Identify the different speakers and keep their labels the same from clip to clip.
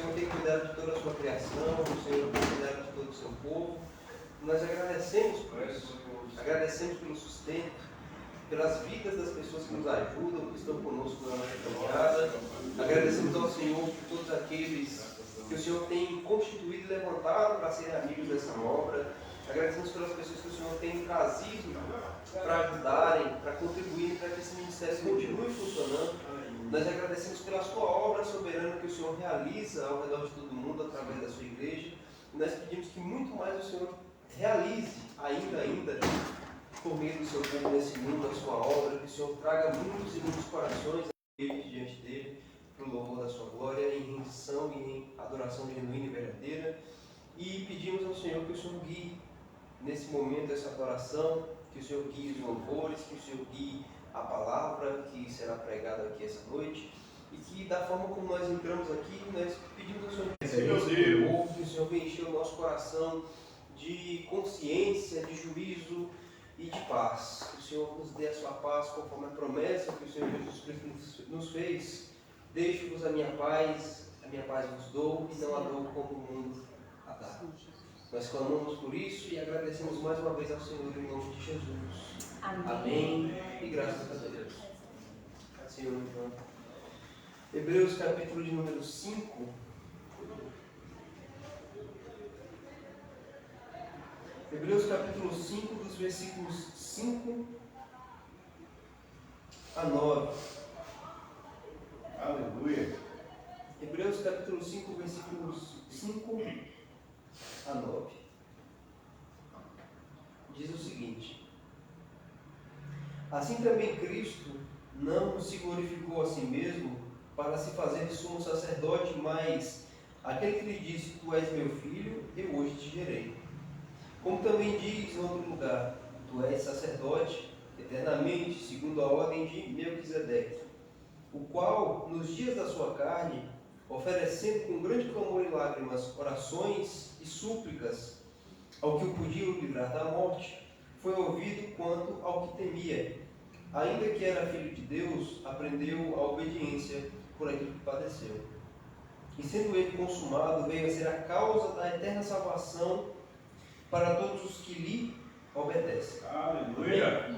Speaker 1: Senhor tem cuidado de toda a sua criação, o Senhor tem cuidado de todo o seu povo. Nós agradecemos por isso, agradecemos pelo sustento, pelas vidas das pessoas que nos ajudam, que estão conosco na nossa caminhada. Agradecemos ao Senhor por todos aqueles que o Senhor tem constituído e levantado para serem amigos dessa obra. Agradecemos pelas pessoas que o Senhor tem trazido para ajudarem, para contribuírem, para que esse ministério continue funcionando. Nós agradecemos pela sua obra soberana que o Senhor realiza ao redor de todo mundo através da sua igreja. E nós pedimos que muito mais o Senhor realize ainda por meio do seu povo nesse mundo, a sua obra, que o Senhor traga muitos e muitos corações diante dele, para o louvor da sua glória, em rendição e em adoração genuína e verdadeira. E pedimos ao Senhor que o Senhor guie nesse momento essa adoração, que o Senhor guie os louvores, que o Senhor guie a palavra que será pregada aqui essa noite, e que da forma como nós entramos aqui, nós pedimos ao Senhor que o Senhor venha encher o nosso coração de consciência, de juízo e de paz. Que o Senhor nos dê a sua paz conforme a promessa que o Senhor Jesus Cristo nos fez. Deixo-vos a minha paz vos dou, e não a dou como o mundo a dá. Nós clamamos por isso e agradecemos mais uma vez ao Senhor em nome de Jesus. Amém. E graças a Deus. Senhor, então. Hebreus capítulo de número 5. Hebreus capítulo 5, dos versículos 5 a 9.
Speaker 2: Aleluia.
Speaker 1: Hebreus capítulo 5, versículos 5 a 9. Diz o seguinte: assim também Cristo não se glorificou a si mesmo para se fazer sumo sacerdote, mas aquele que lhe disse: tu és meu filho, eu hoje te gerei. Como também diz em outro lugar: tu és sacerdote eternamente, segundo a ordem de Melquisedeque, o qual, nos dias da sua carne, oferecendo com grande clamor e lágrimas orações e súplicas ao que o podiam livrar da morte, foi ouvido quanto ao que temia. Ainda que era filho de Deus, aprendeu a obediência por aquilo que padeceu. E sendo ele consumado, veio a ser a causa da eterna salvação para todos os que lhe obedecem.
Speaker 2: Aleluia.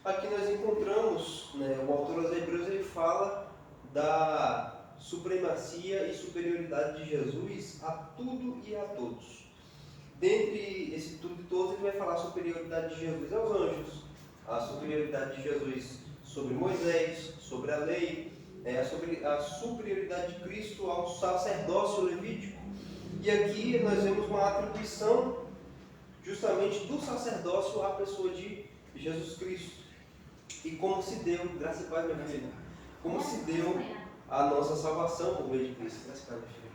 Speaker 1: Aqui nós encontramos, o autor aos Hebreus, ele fala da supremacia e superioridade de Jesus a tudo e a todos. Dentre esse tudo e todos, ele vai falar a superioridade de Jesus aos anjos, a superioridade de Jesus sobre Moisés, sobre a lei, a superioridade de Cristo ao sacerdócio levítico. E aqui nós vemos uma atribuição justamente do sacerdócio à pessoa de Jesus Cristo. E como se deu, graças a Deus, minha filha, como se deu a nossa salvação por meio de Cristo. Graças a Deus, minha filha.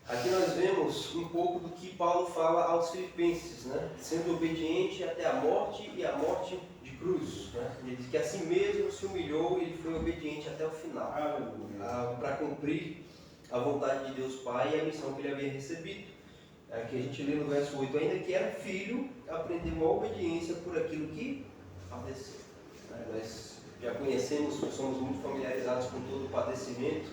Speaker 1: Aqui nós vemos um pouco do que Paulo fala aos Filipenses, sendo obediente até a morte e a morte de cruz. Ele diz que a si mesmo se humilhou e ele foi obediente até o final, para cumprir a vontade de Deus Pai e a missão que ele havia recebido. Aqui a gente lê no verso 8: ainda que era filho, aprendeu a obediência por aquilo que padeceu. Nós já conhecemos, somos muito familiarizados com todo o padecimento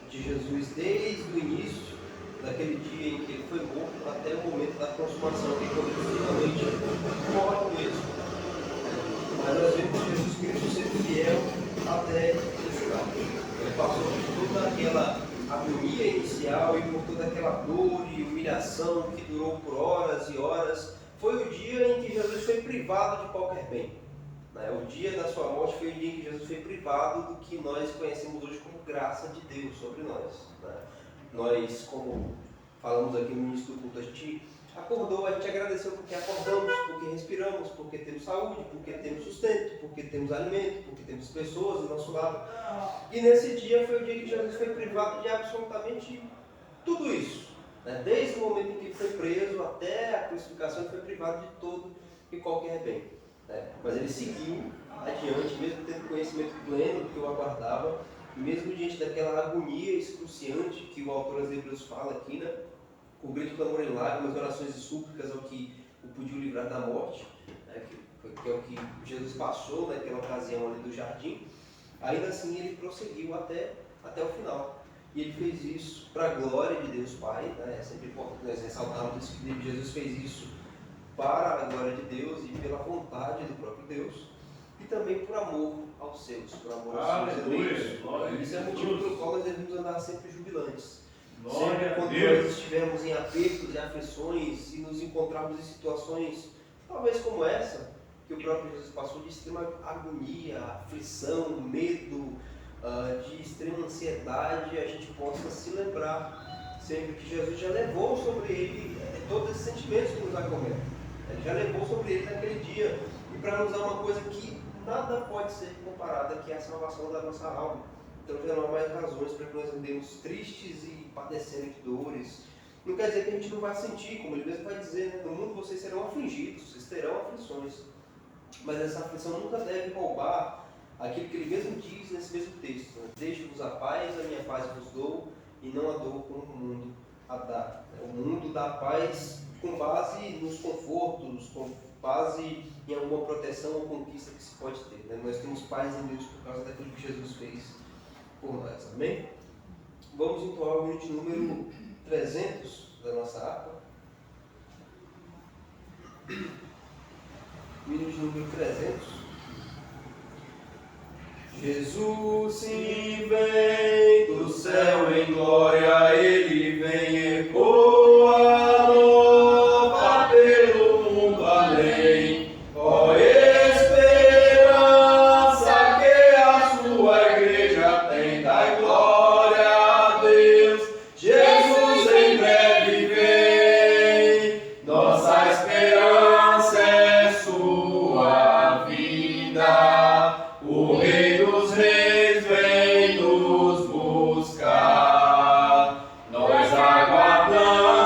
Speaker 1: de Jesus desde o início, daquele dia em que ele foi morto, até o momento da consumação, que quando ele finalmente morre mesmo. Mas nós vemos Jesus Cristo sendo fiel até o final. Ele passou por toda aquela agonia inicial e por toda aquela dor e humilhação que durou por horas e horas. Foi o dia em que Jesus foi privado de qualquer bem. O dia da sua morte foi o dia em que Jesus foi privado do que nós conhecemos hoje como graça de Deus sobre nós. Nós, como falamos aqui no início do culto, a gente acordou, a gente agradeceu porque acordamos, porque respiramos, porque temos saúde, porque temos sustento, porque temos alimento, porque temos pessoas do nosso lado. E nesse dia foi o dia que Jesus foi privado de absolutamente tudo isso. Desde o momento em que ele foi preso até a crucificação, ele foi privado de todo e qualquer bem. Mas ele seguiu adiante, mesmo tendo conhecimento pleno do que o aguardava, mesmo diante daquela agonia excruciante que o autor aos Hebreus fala aqui, com grande clamor e lágrimas, orações e súplicas ao que o podia livrar da morte, que é o que Jesus passou naquela ocasião ali do jardim. Ainda assim ele prosseguiu até o final. e ele fez isso para a glória de Deus Pai, né? É sempre importante nós ressaltarmos isso, que Jesus fez isso para a glória de Deus e pela vontade do próprio Deus, e também por amor aos seus, por amor aos seus eleitos. Isso é motivo pelo qual nós devemos andar sempre jubilantes. Sempre quando nós estivermos em apertos e aflições e nos encontrarmos em situações talvez como essa, que o próprio Jesus passou, de extrema agonia, aflição, medo, de extrema ansiedade, a gente possa se lembrar sempre que Jesus já levou sobre ele todos esses sentimentos que nos acometem. Ele já levou sobre ele naquele dia, e para nos dar uma coisa que nada pode ser comparada, que é a salvação da nossa alma. Então já não há mais razões para que nós andemos tristes e padecendo de dores. Não quer dizer que a gente não vai sentir, como ele mesmo vai dizer, né? No mundo vocês serão afligidos, vocês terão aflições. Mas essa aflição nunca deve roubar aquilo que ele mesmo diz nesse mesmo texto, né? Deixo-vos a paz, a minha paz vos dou, e não a dou como o mundo a dá. O mundo dá paz com base nos confortos, com base em alguma proteção ou conquista que se pode ter, né? Nós temos paz em Deus por causa daquilo que Jesus fez por nós, amém? Vamos então ao minuto número 300 da nossa harpa. Minuto número 300. Jesus sim vem do céu em glória, ele vem ecoa nova pelo mundo além. Ó esperança que a sua igreja tem, dai glória a Deus. Jesus em breve vem, nossa esperança é sua vida. O Rei dos Reis vem nos buscar. Nós aguardamos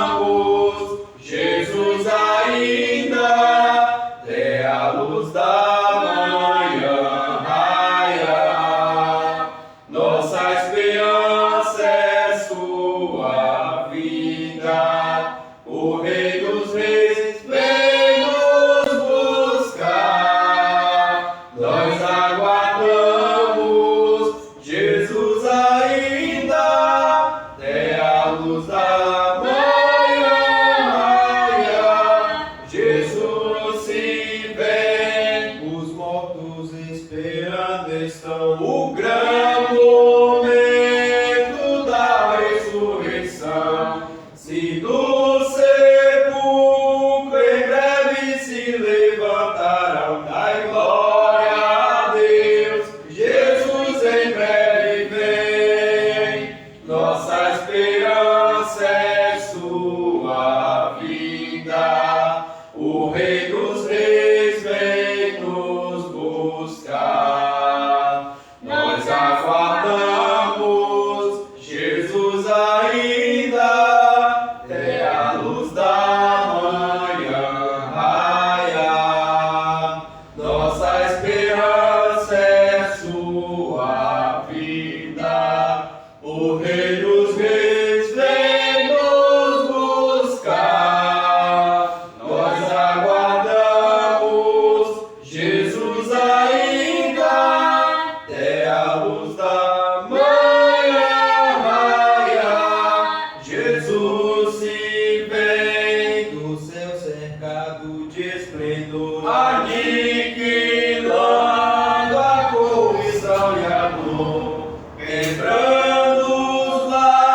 Speaker 1: Jesus ainda, até a luz da manhã raiar. Nossa esperança é sua vida. O Rei dos Reis vem nos buscar. Nós aguardamos Jesus ainda, até a luz da manhã raiar. Jesus se vem, os mortos esperando estão o grande momento da ressurreição. Se do sepulcro em breve se levantarão, dai glória a Deus. Jesus em breve vem, nossa esperança é sua vida. O Rei dos Reis vem nos buscar. Nós aguardamos Jesus ainda, até a luz da manhã raiar. Nossa esperança é sua vida. O Rei dos Reis vem nos buscar. Nós aguardamos Jesus ainda, até a luz da manhã raiar. Jesus se vem do céu cercado de esplendor, aniquilando a corrupção e a dor, quebrando os laços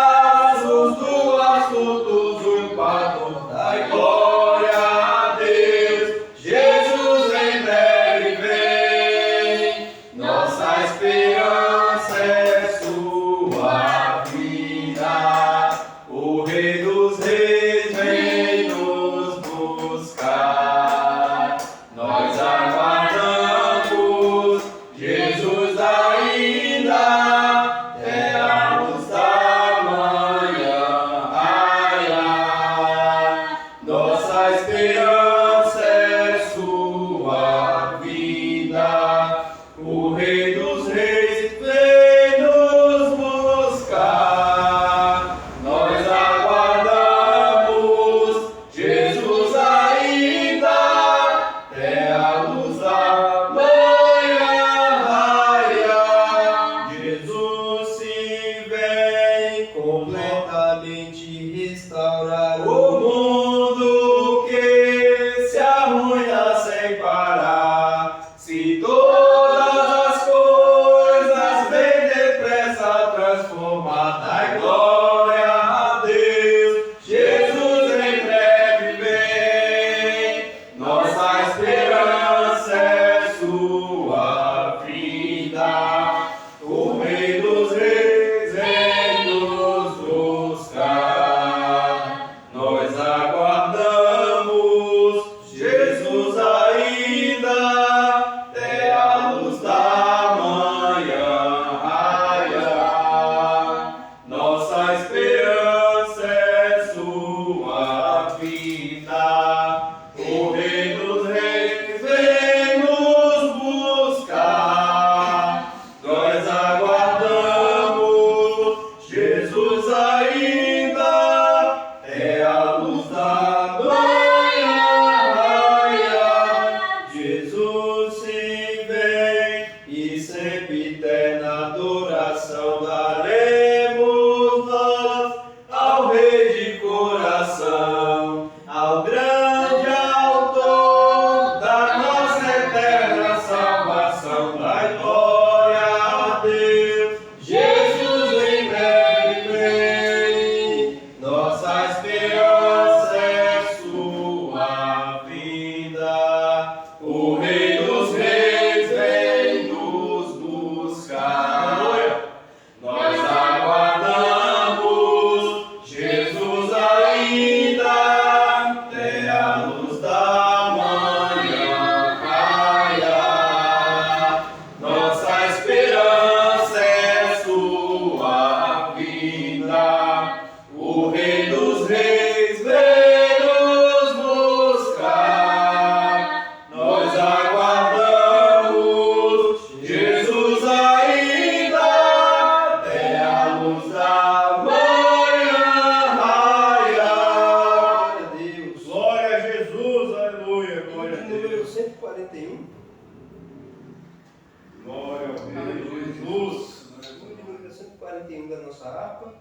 Speaker 1: 151 da nossa harpa.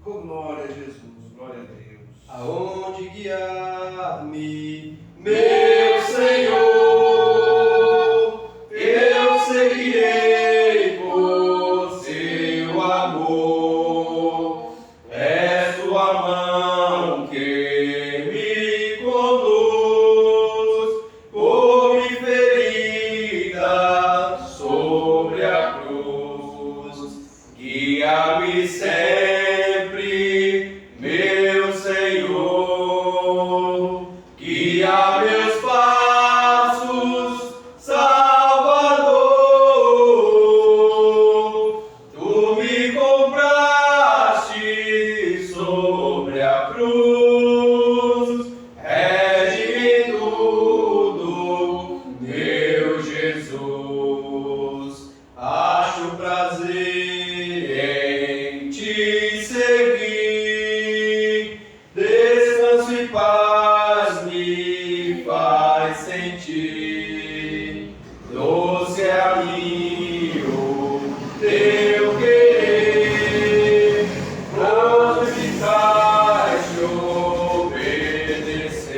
Speaker 2: Oh, glória a Jesus, glória a Deus.
Speaker 1: Aonde guiar-me, meu Senhor, eu seguirei por seu amor. É sua mão que me conduz, por me ferida sobre a cruz. Guia-me sempre, meu Senhor, guia meus passos, Salvador. Tu me compraste sobre a cruz, rege-me tudo, meu Jesus. Acho prazer em te seguir, descanso e paz me faz sentir. Doce é a mim o teu querer, pronto ficaste obedecer.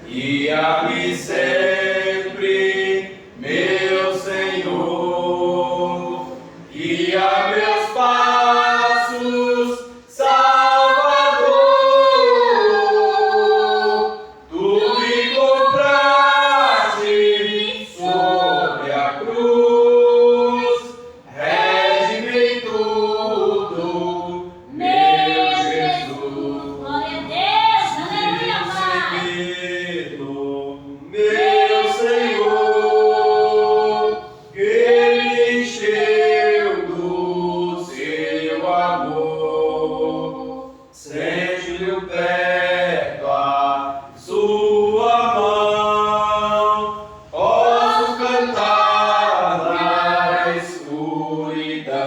Speaker 1: Guia-me sempre, meu Senhor, guia meus passos, Salvador. Tu me compraste sobre a cruz, rege-me tudo, meu Jesus.
Speaker 3: Glória a Deus, aleluia, Pai.
Speaker 1: Segredo, meu Senhor, que me encheu do seu amor. Sente-lhe perto a sua mão, posso cantar na escuridão.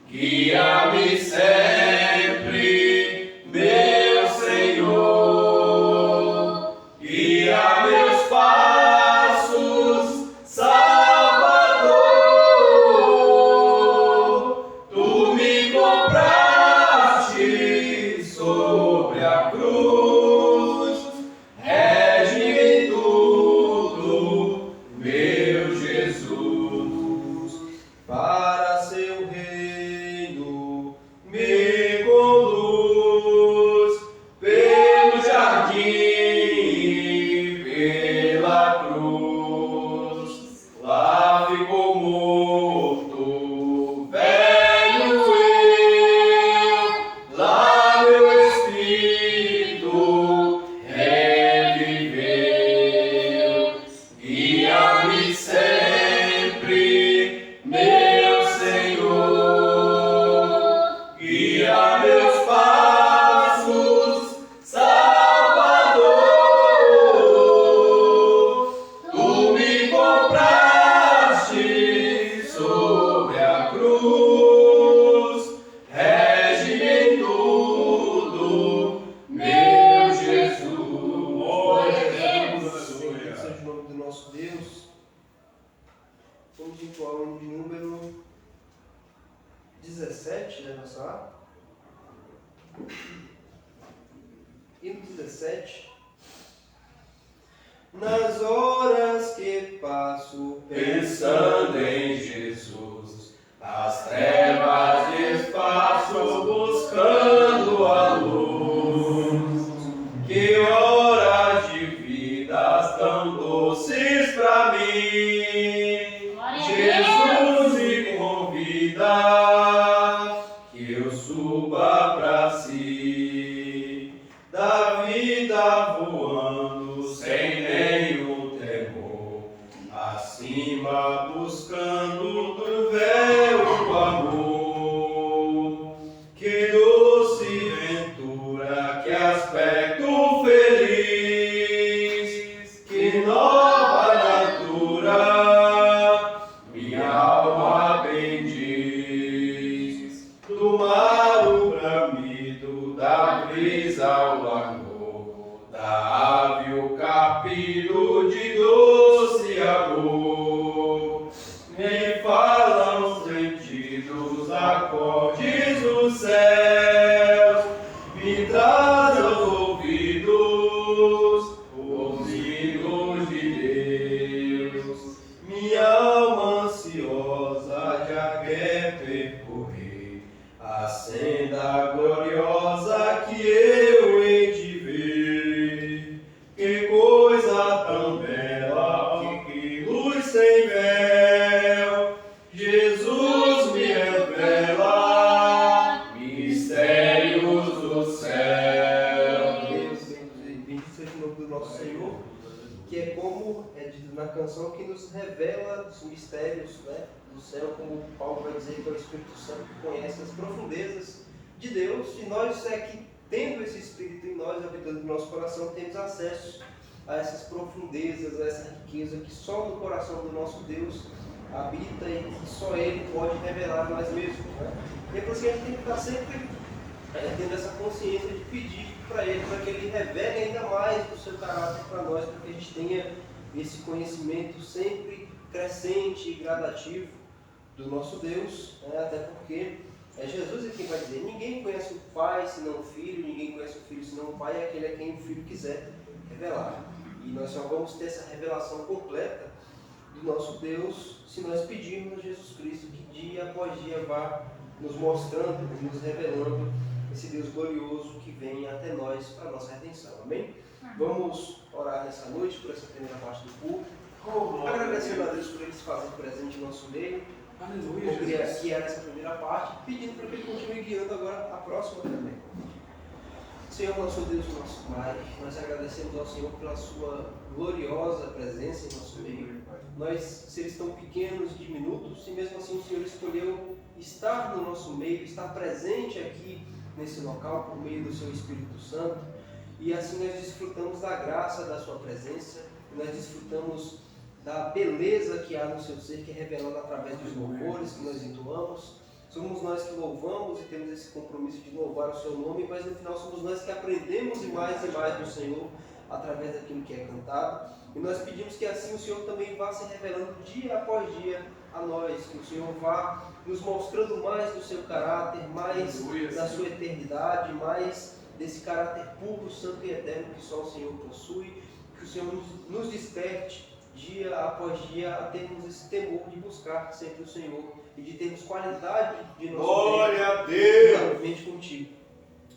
Speaker 1: Guia-me sempre, meu Senhor, guia meus passos, Salvador. Tu me compraste sobre a cruz, rege-me tudo, meu Jesus. Para seu reino me conduz, pelo jardim e pela cruz. Lá ficou morto, velho eu, lá meu espírito reviveu. Guia-me sempre, meu Senhor, guia meus passos, Salvador. Tu me compraste sobre a cruz, rege-me tudo, meu Jesus.
Speaker 3: Glória a Deus.
Speaker 1: Bendito seja o nome do nosso Deus. Vamos entoar o hino de número 17 da nossa harpa. Hino 17. Nas horas que passo pensando em Jesus, as trevas despacho buscando a luz. Que horas de vidas tão doces pra mim.
Speaker 3: Glória a
Speaker 1: Jesus me convida que eu suba pra si, da vida voando sem nenhum temor, acima buscando do véu o amor. Que doce ventura, que aspecto feliz, que nova natura, minha alma bendiz. Do mar pra mim
Speaker 2: e dos acordes dos céus, me traz aos ouvidos os hinos de Deus. Minha alma ansiosa já quer percorrer a senda gloriosa que eu hei de ver. Que coisa tão bela, que luz sem véu, Jesus me revela mistérios do céu.
Speaker 1: Bendito seja o nome do nosso Senhor, que é como é dito na canção, que nos revela os mistérios, né, do céu, como Paulo vai dizer, que é o Espírito Santo que conhece as profundezas de Deus, e nós é que, tendo esse Espírito em nós, habitando no nosso coração, temos acesso a essas profundezas, a essa riqueza que só no coração do nosso Deus habita e que só Ele pode revelar a nós mesmos, né? E é por isso que a gente tem que estar sempre tendo essa consciência de pedir para Ele, para que Ele revele ainda mais do seu caráter para nós, para que a gente tenha esse conhecimento sempre crescente e gradativo do nosso Deus, né? Até porque é Jesus quem vai dizer: ninguém conhece o Pai senão o Filho, ninguém conhece o Filho senão o Pai, é aquele a quem o Filho quiser revelar. E nós só vamos ter essa revelação completa do nosso Deus se nós pedirmos a Jesus Cristo que dia após dia vá nos mostrando, nos revelando esse Deus glorioso que vem até nós para a nossa redenção. Amém? Vamos orar nessa noite por essa primeira parte do culto, agradecendo a Deus por Ele se fazer presente em nosso meio.
Speaker 2: Aleluia,
Speaker 1: Eu queria
Speaker 2: Jesus.
Speaker 1: guiar essa primeira parte, pedindo para que Ele continue guiando agora a próxima também. Senhor, nosso Deus e nosso Pai, nós agradecemos ao Senhor pela Sua gloriosa presença em nosso meio. Nós, seres tão pequenos, diminutos, e mesmo assim o Senhor escolheu estar no nosso meio, estar presente aqui nesse local por meio do Seu Espírito Santo. E assim nós desfrutamos da graça da Sua presença, nós desfrutamos da beleza que há no Seu ser, que é revelado através dos louvores que nós entoamos. Somos nós que louvamos e temos esse compromisso de louvar o Seu nome, mas no final somos nós que aprendemos mais do Senhor através daquilo que é cantado. E nós pedimos que assim o Senhor também vá se revelando dia após dia a nós, que o Senhor vá nos mostrando mais do Seu caráter, mais da Sua eternidade, mais desse caráter puro, santo e eterno que só o Senhor possui. Que o Senhor nos desperte dia após dia a termos esse temor de buscar sempre o Senhor e de termos qualidade de nosso
Speaker 2: Glória a Deus!
Speaker 1: juntamente contigo.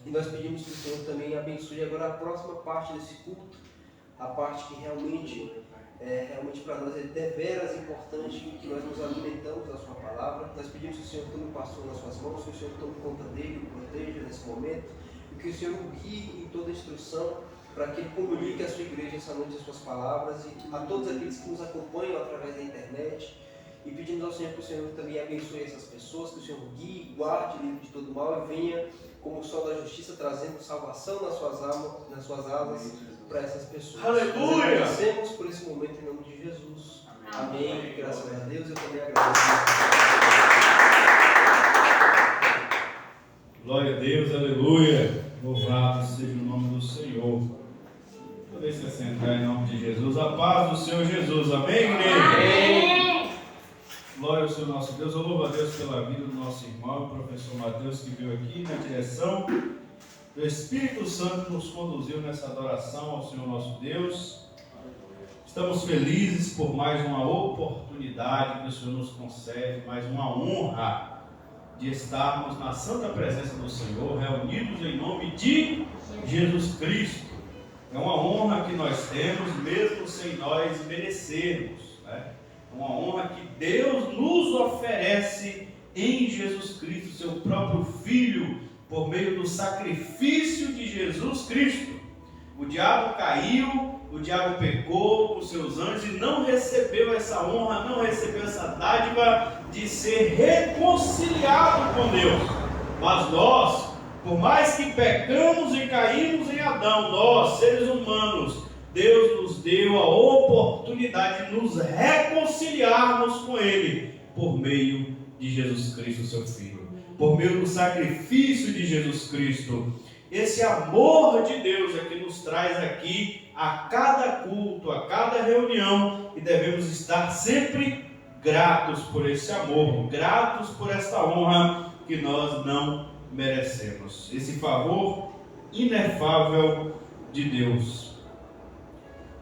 Speaker 1: E nós pedimos que o Senhor também abençoe agora a próxima parte desse culto, a parte que realmente para nós é deveras importante, que nós nos alimentamos da Sua palavra. Nós pedimos que o Senhor tome o pastor nas Suas mãos, que o Senhor tome conta dele, o proteja nesse momento, e que o Senhor o guie em toda a instrução, para que Ele comunique à Sua igreja essa noite as Suas palavras, e a todos aqueles que nos acompanham através da internet. E pedimos ao Senhor que o Senhor também abençoe essas pessoas, que o Senhor guie, guarde, livre de todo mal e venha como o sol da justiça trazendo salvação nas suas asas para essas pessoas.
Speaker 2: Aleluia!
Speaker 1: Nós agradecemos por esse momento em nome de Jesus. Amém. Graças a Deus, eu também agradeço.
Speaker 4: Glória a Deus, aleluia. Louvado seja o nome do Senhor. Poder se assentar em nome de Jesus. A paz do Senhor Jesus. Amém, igreja?
Speaker 3: Amém.
Speaker 4: Glória ao Senhor nosso Deus. Eu louvo a Deus pela vida do nosso irmão, o professor Mateus, que veio aqui na direção do Espírito Santo, nos conduziu nessa adoração ao Senhor nosso Deus. Estamos felizes por mais uma oportunidade que o Senhor nos concede, mais uma honra de estarmos na santa presença do Senhor, reunidos em nome de Jesus Cristo. É uma honra que nós temos, mesmo sem nós merecermos, né? É uma honra que Deus nos oferece em Jesus Cristo, seu próprio Filho, por meio do sacrifício de Jesus Cristo. O diabo caiu, o diabo pecou com seus anjos e não recebeu essa honra, não recebeu essa dádiva de ser reconciliado com Deus. Mas nós, por mais que pecamos e caímos em Adão, nós, seres humanos, Deus nos deu a oportunidade de nos reconciliarmos com Ele por meio de Jesus Cristo, seu Filho, por meio do sacrifício de Jesus Cristo. Esse amor de Deus é que nos traz aqui a cada culto, a cada reunião, e devemos estar sempre gratos por esse amor, gratos por esta honra que nós não merecemos. Esse favor inefável de Deus.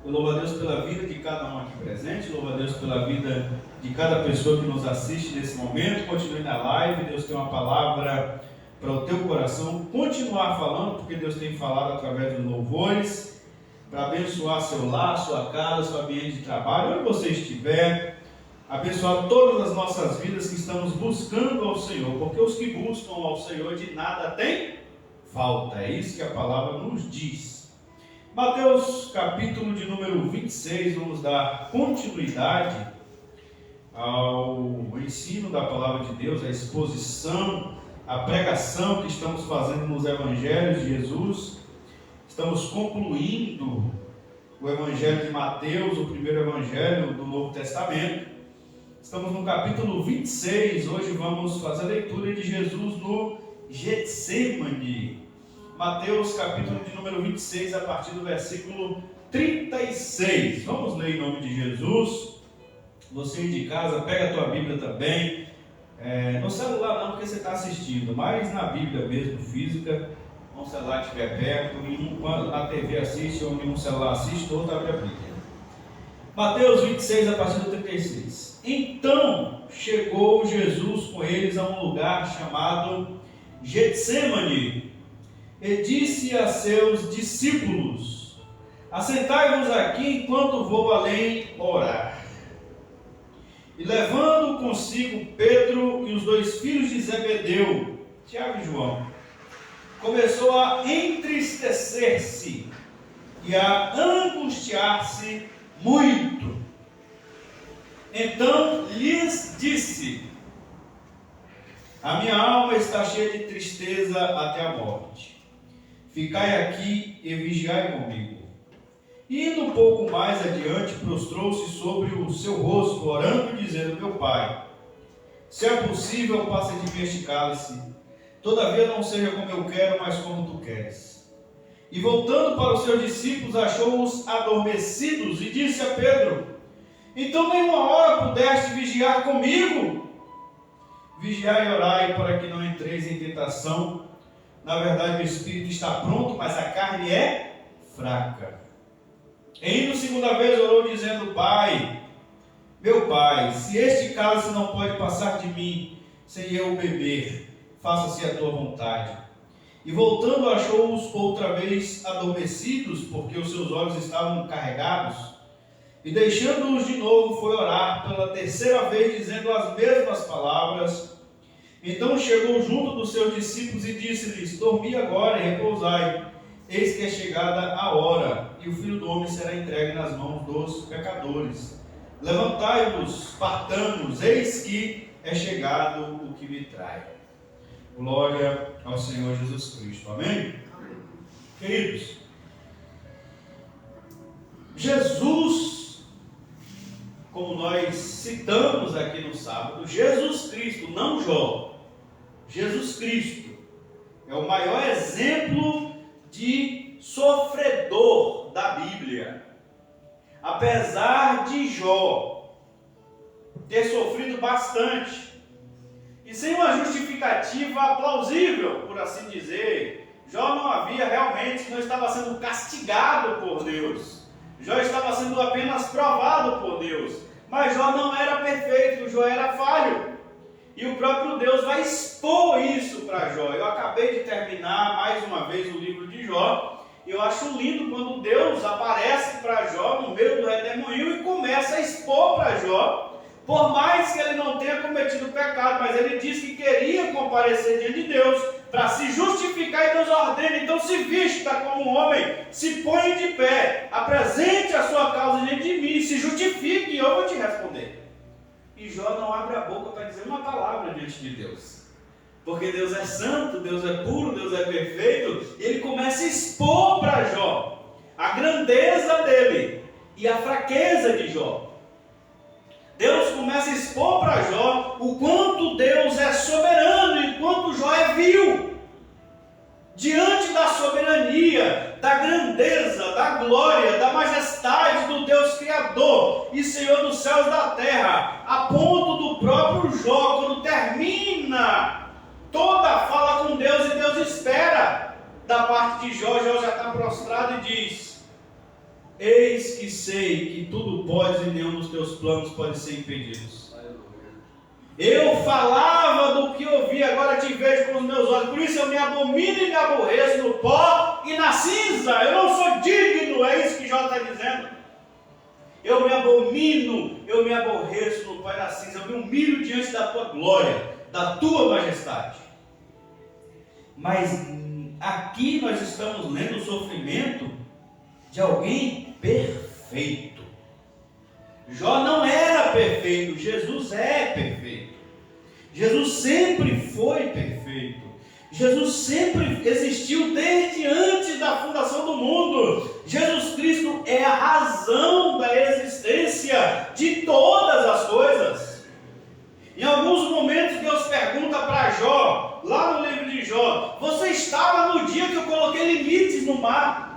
Speaker 4: Eu louvo a Deus pela vida de cada um aqui presente, louvo a Deus pela vida de cada pessoa que nos assiste nesse momento. Continue na live, Deus tem uma palavra para o teu coração. Continuar falando, porque Deus tem falado através dos louvores, para abençoar seu lar, sua casa, seu ambiente de trabalho, onde você estiver. Abençoar todas as nossas vidas que estamos buscando ao Senhor, porque os que buscam ao Senhor de nada tem falta. É isso que a palavra nos diz. Mateus capítulo de número 26, vamos dar continuidade ao ensino da palavra de Deus, a exposição, a pregação que estamos fazendo nos evangelhos de Jesus. Estamos concluindo o evangelho de Mateus, o primeiro evangelho do Novo Testamento. Estamos no capítulo 26, hoje vamos fazer a leitura de Jesus no Getsemane. Mateus capítulo de número 26, a partir do versículo 36. Vamos ler em nome de Jesus. Você de casa, pega a tua Bíblia também. No celular não, porque você está assistindo, mas na Bíblia mesmo, física. Um celular estiver perto, na TV assiste, ou em um celular assiste, outro abre a Bíblia. Mateus 26, a partir do 36. Então chegou Jesus com eles a um lugar chamado Getsemane, e disse a seus discípulos: assentai-vos aqui enquanto vou além orar. E levando consigo Pedro e os dois filhos de Zebedeu, Tiago e João, começou a entristecer-se e a angustiar-se muito. Então lhes disse: a minha alma está cheia de tristeza até a morte. Ficai aqui e vigiai comigo. E indo um pouco mais adiante, prostrou-se sobre o seu rosto, orando e dizendo: meu Pai, se é possível, passa de mim este cálice. Todavia não seja como eu quero, mas como tu queres. E voltando para os seus discípulos, achou-os adormecidos e disse a Pedro: então nenhuma hora pudeste vigiar comigo? Vigiai e orai para que não entreis em tentação. Na verdade o espírito está pronto, mas a carne é fraca. E indo segunda vez orou dizendo: Pai, meu Pai, se este cálice não pode passar de mim, sem eu beber, faça-se a tua vontade. E voltando achou-os outra vez adormecidos, porque os seus olhos estavam carregados. E deixando-os de novo, foi orar pela terceira vez, dizendo as mesmas palavras. Então chegou junto dos seus discípulos e disse-lhes: dormi agora e repousai, eis que é chegada a hora, e o Filho do Homem será entregue nas mãos dos pecadores. Levantai-vos, partamos, eis que é chegado o que me trai. Glória ao Senhor Jesus Cristo. Amém? Queridos, Jesus, como nós citamos aqui no sábado, Jesus Cristo, não Jó, Jesus Cristo é o maior exemplo de sofredor da Bíblia. Apesar de Jó ter sofrido bastante, e sem uma justificativa plausível, por assim dizer, Jó não estava sendo castigado por Deus. Jó estava sendo apenas provado por Deus. Mas Jó não era perfeito, Jó era falho. E o próprio Deus vai expor isso para Jó. Eu acabei de terminar mais uma vez o livro de Jó. E eu acho lindo quando Deus aparece para Jó no meio do redemoinho e começa a expor para Jó. Por mais que ele não tenha cometido pecado, mas ele disse que queria comparecer diante de Deus para se justificar, e Deus ordena: então se vista como um homem, se põe de pé, apresente a sua causa diante de mim, se justifique e eu vou te responder. E Jó não abre a boca para dizer uma palavra diante de Deus, porque Deus é santo, Deus é puro, Deus é perfeito. E ele começa a expor para Jó a grandeza dele e a fraqueza de Jó. Deus começa a expor para Jó o quanto Deus é soberano e quanto Jó é vil. Diante da soberania, da grandeza, da glória, da majestade do Deus Criador e Senhor dos céus e da terra, a ponto do próprio Jó, quando termina toda a fala com Deus, e Deus espera da parte de Jó, Jó já está prostrado e diz: eis que sei que tudo podes e nenhum dos teus planos pode ser impedidos. Eu falava do que ouvi, agora te vejo com os meus olhos, por isso eu me abomino e me aborreço no pó e na cinza. Eu não sou digno, é isso que Jó está dizendo. Eu me abomino, eu me aborreço no pó e na cinza, eu me humilho diante da tua glória, da tua majestade. Mas aqui nós estamos lendo o sofrimento de alguém perfeito. Jó não era perfeito, Jesus é perfeito. Jesus sempre foi perfeito. Jesus sempre existiu desde antes da fundação do mundo. Jesus Cristo é a razão da existência de todas as coisas. Em alguns momentos Deus pergunta para Jó, lá no livro de Jó: você estava no dia que eu coloquei limites no mar?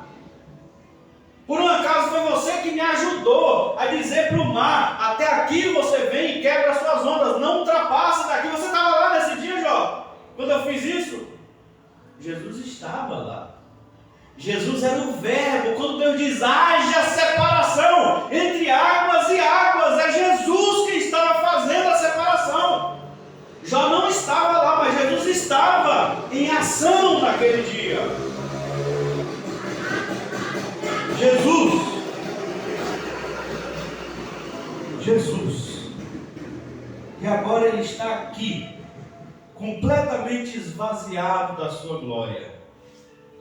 Speaker 4: Por um acaso foi você que me ajudou a dizer para o mar: até aqui você vem e quebra as suas ondas, não ultrapasse daqui. Você estava lá nesse dia, Jó, quando eu fiz isso? Jesus estava lá. Jesus era o verbo. Quando Deus diz: haja separação entre águas e águas, é Jesus que estava fazendo a separação. Jó não estava lá, mas Jesus estava em ação naquele dia. Jesus, e agora Ele está aqui, completamente esvaziado da sua glória,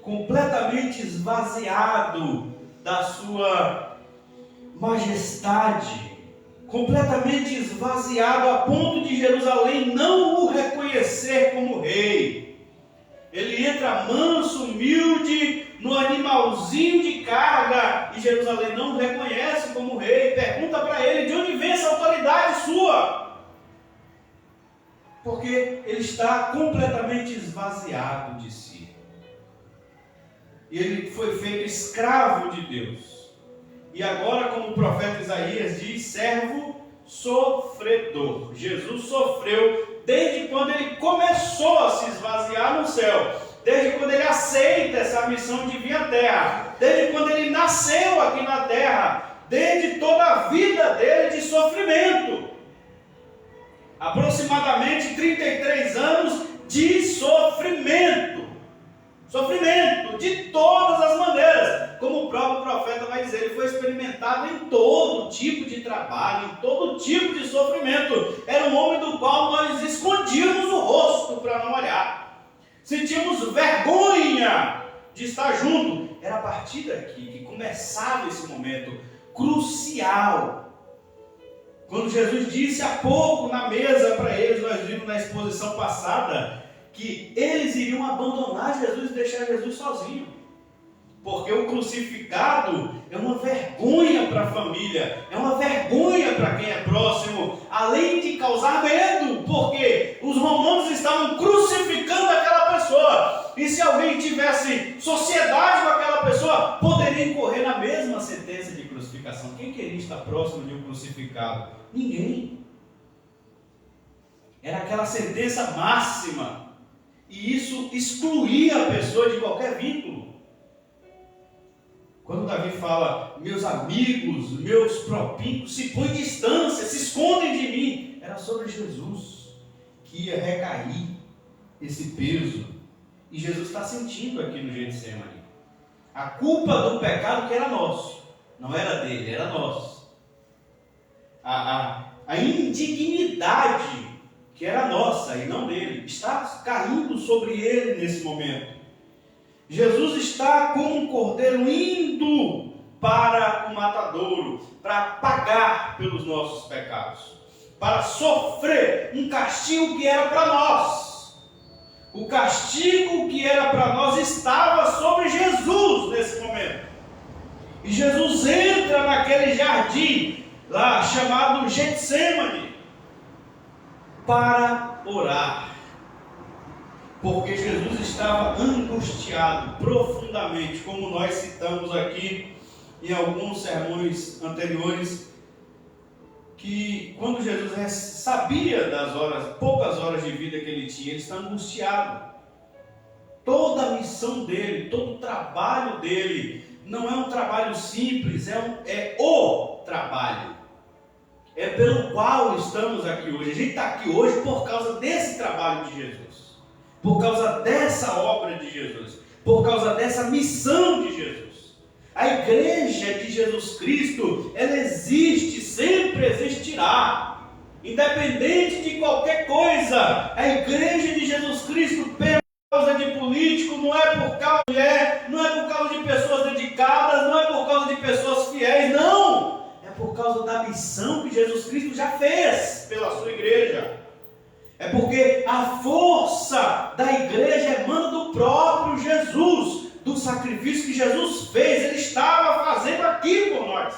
Speaker 4: completamente esvaziado da sua majestade, completamente esvaziado a ponto de Jerusalém não o reconhecer como rei. Ele entra manso, humilde, no animalzinho de carga, e Jerusalém não o reconhece como rei. Pergunta para ele: de onde vem essa autoridade sua? Porque ele está completamente esvaziado de si. E ele foi feito escravo de Deus. E agora, como o profeta Isaías diz, servo sofredor. Jesus sofreu desde quando ele começou a se esvaziar no céu, desde quando ele aceita essa missão de vir à terra, desde quando ele nasceu aqui na terra, desde toda a vida dele de sofrimento. Aproximadamente 33 anos de sofrimento. Sofrimento de todas as maneiras. Como o próprio profeta vai dizer, ele foi experimentado em todo tipo de trabalho, em todo tipo de sofrimento. Era um homem do qual nós escondíamos o rosto para não olhar. Sentimos vergonha de estar junto. Era a partir daqui que começava esse momento crucial. Quando Jesus disse há pouco na mesa para eles, nós vimos na exposição passada, que eles iriam abandonar Jesus e deixar Jesus sozinho. Porque o crucificado é uma vergonha para a família, é uma vergonha para quem é próximo, além de causar medo, porque os romanos estavam crucificando aquela pessoa, e se alguém tivesse sociedade com aquela pessoa, poderia incorrer na mesma sentença de crucificação. Quem queria estar próximo de um crucificado? Ninguém. Era aquela sentença máxima, e isso excluía a pessoa de qualquer vínculo. Quando Davi fala, meus amigos, meus propíncos se põem distância, se escondem de mim, era sobre Jesus que ia recair esse peso. E Jesus está sentindo aqui no Getsemane a culpa do pecado que era nosso, não era dele, era nosso. A indignidade que era nossa e não dele, está caindo sobre ele nesse momento. Jesus está como um cordeiro indo para o matadouro, para pagar pelos nossos pecados, para sofrer um castigo que era para nós. O castigo que era para nós estava sobre Jesus nesse momento. E Jesus entra naquele jardim lá chamado Getsemane para orar. porque Jesus estava angustiado profundamente, como nós citamos aqui em alguns sermões anteriores, que quando Jesus sabia das horas, poucas horas de vida que ele tinha, ele está angustiado. Toda a missão dele, todo o trabalho dele, não é um trabalho simples, é o trabalho. É pelo qual estamos aqui hoje. A gente está aqui hoje por causa desse trabalho de Jesus, por causa dessa obra de Jesus, por causa dessa missão de Jesus. A igreja de Jesus Cristo, ela existe, sempre existirá, independente de qualquer coisa. A igreja de Jesus Cristo, por causa de político, não é por causa de mulher, não é por causa de pessoas dedicadas, não é por causa de pessoas fiéis, não! É por causa da missão que Jesus Cristo já fez pela sua igreja. É porque a força da igreja emana do próprio Jesus, do sacrifício que Jesus fez. Ele estava fazendo aqui por nós.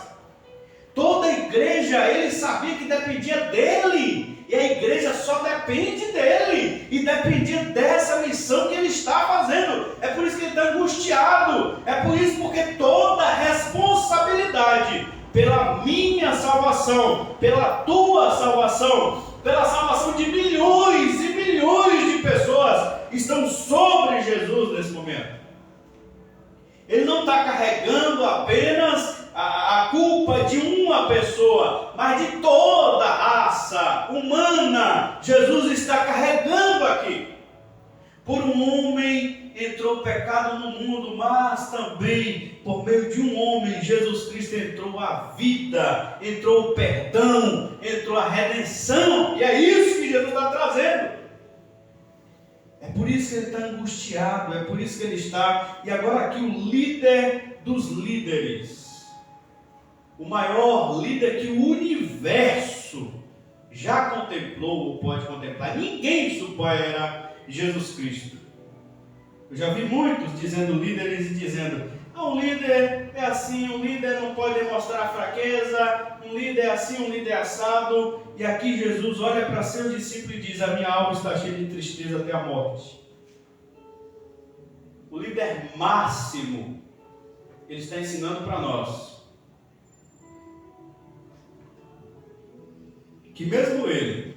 Speaker 4: Toda a igreja, ele sabia que dependia dele, e a igreja só depende dele, e dependia dessa missão que ele está fazendo. É por isso que ele está angustiado, é por isso porque toda a responsabilidade pela minha salvação, pela tua salvação, pela salvação de milhões e milhões de pessoas, estão sobre Jesus nesse momento. Ele não está carregando apenas a culpa de uma pessoa, mas de toda a raça humana. Jesus está carregando aqui. Por um homem entrou o pecado no mundo, mas também por meio de um homem, Jesus Cristo, entrou a vida, entrou o perdão, entrou a redenção. E é isso que Jesus está trazendo. É por isso que ele está angustiado, é por isso que ele está. E agora aqui o líder dos líderes, o maior líder que o universo já contemplou ou pode contemplar, ninguém supera Jesus Cristo. Eu já vi muitos dizendo líderes e dizendo: um líder é assim, um líder não pode demonstrar fraqueza, um líder é assim, um líder é assado. E aqui Jesus olha para seus discípulos e diz: a minha alma está cheia de tristeza até a morte. O líder máximo, ele está ensinando para nós que mesmo ele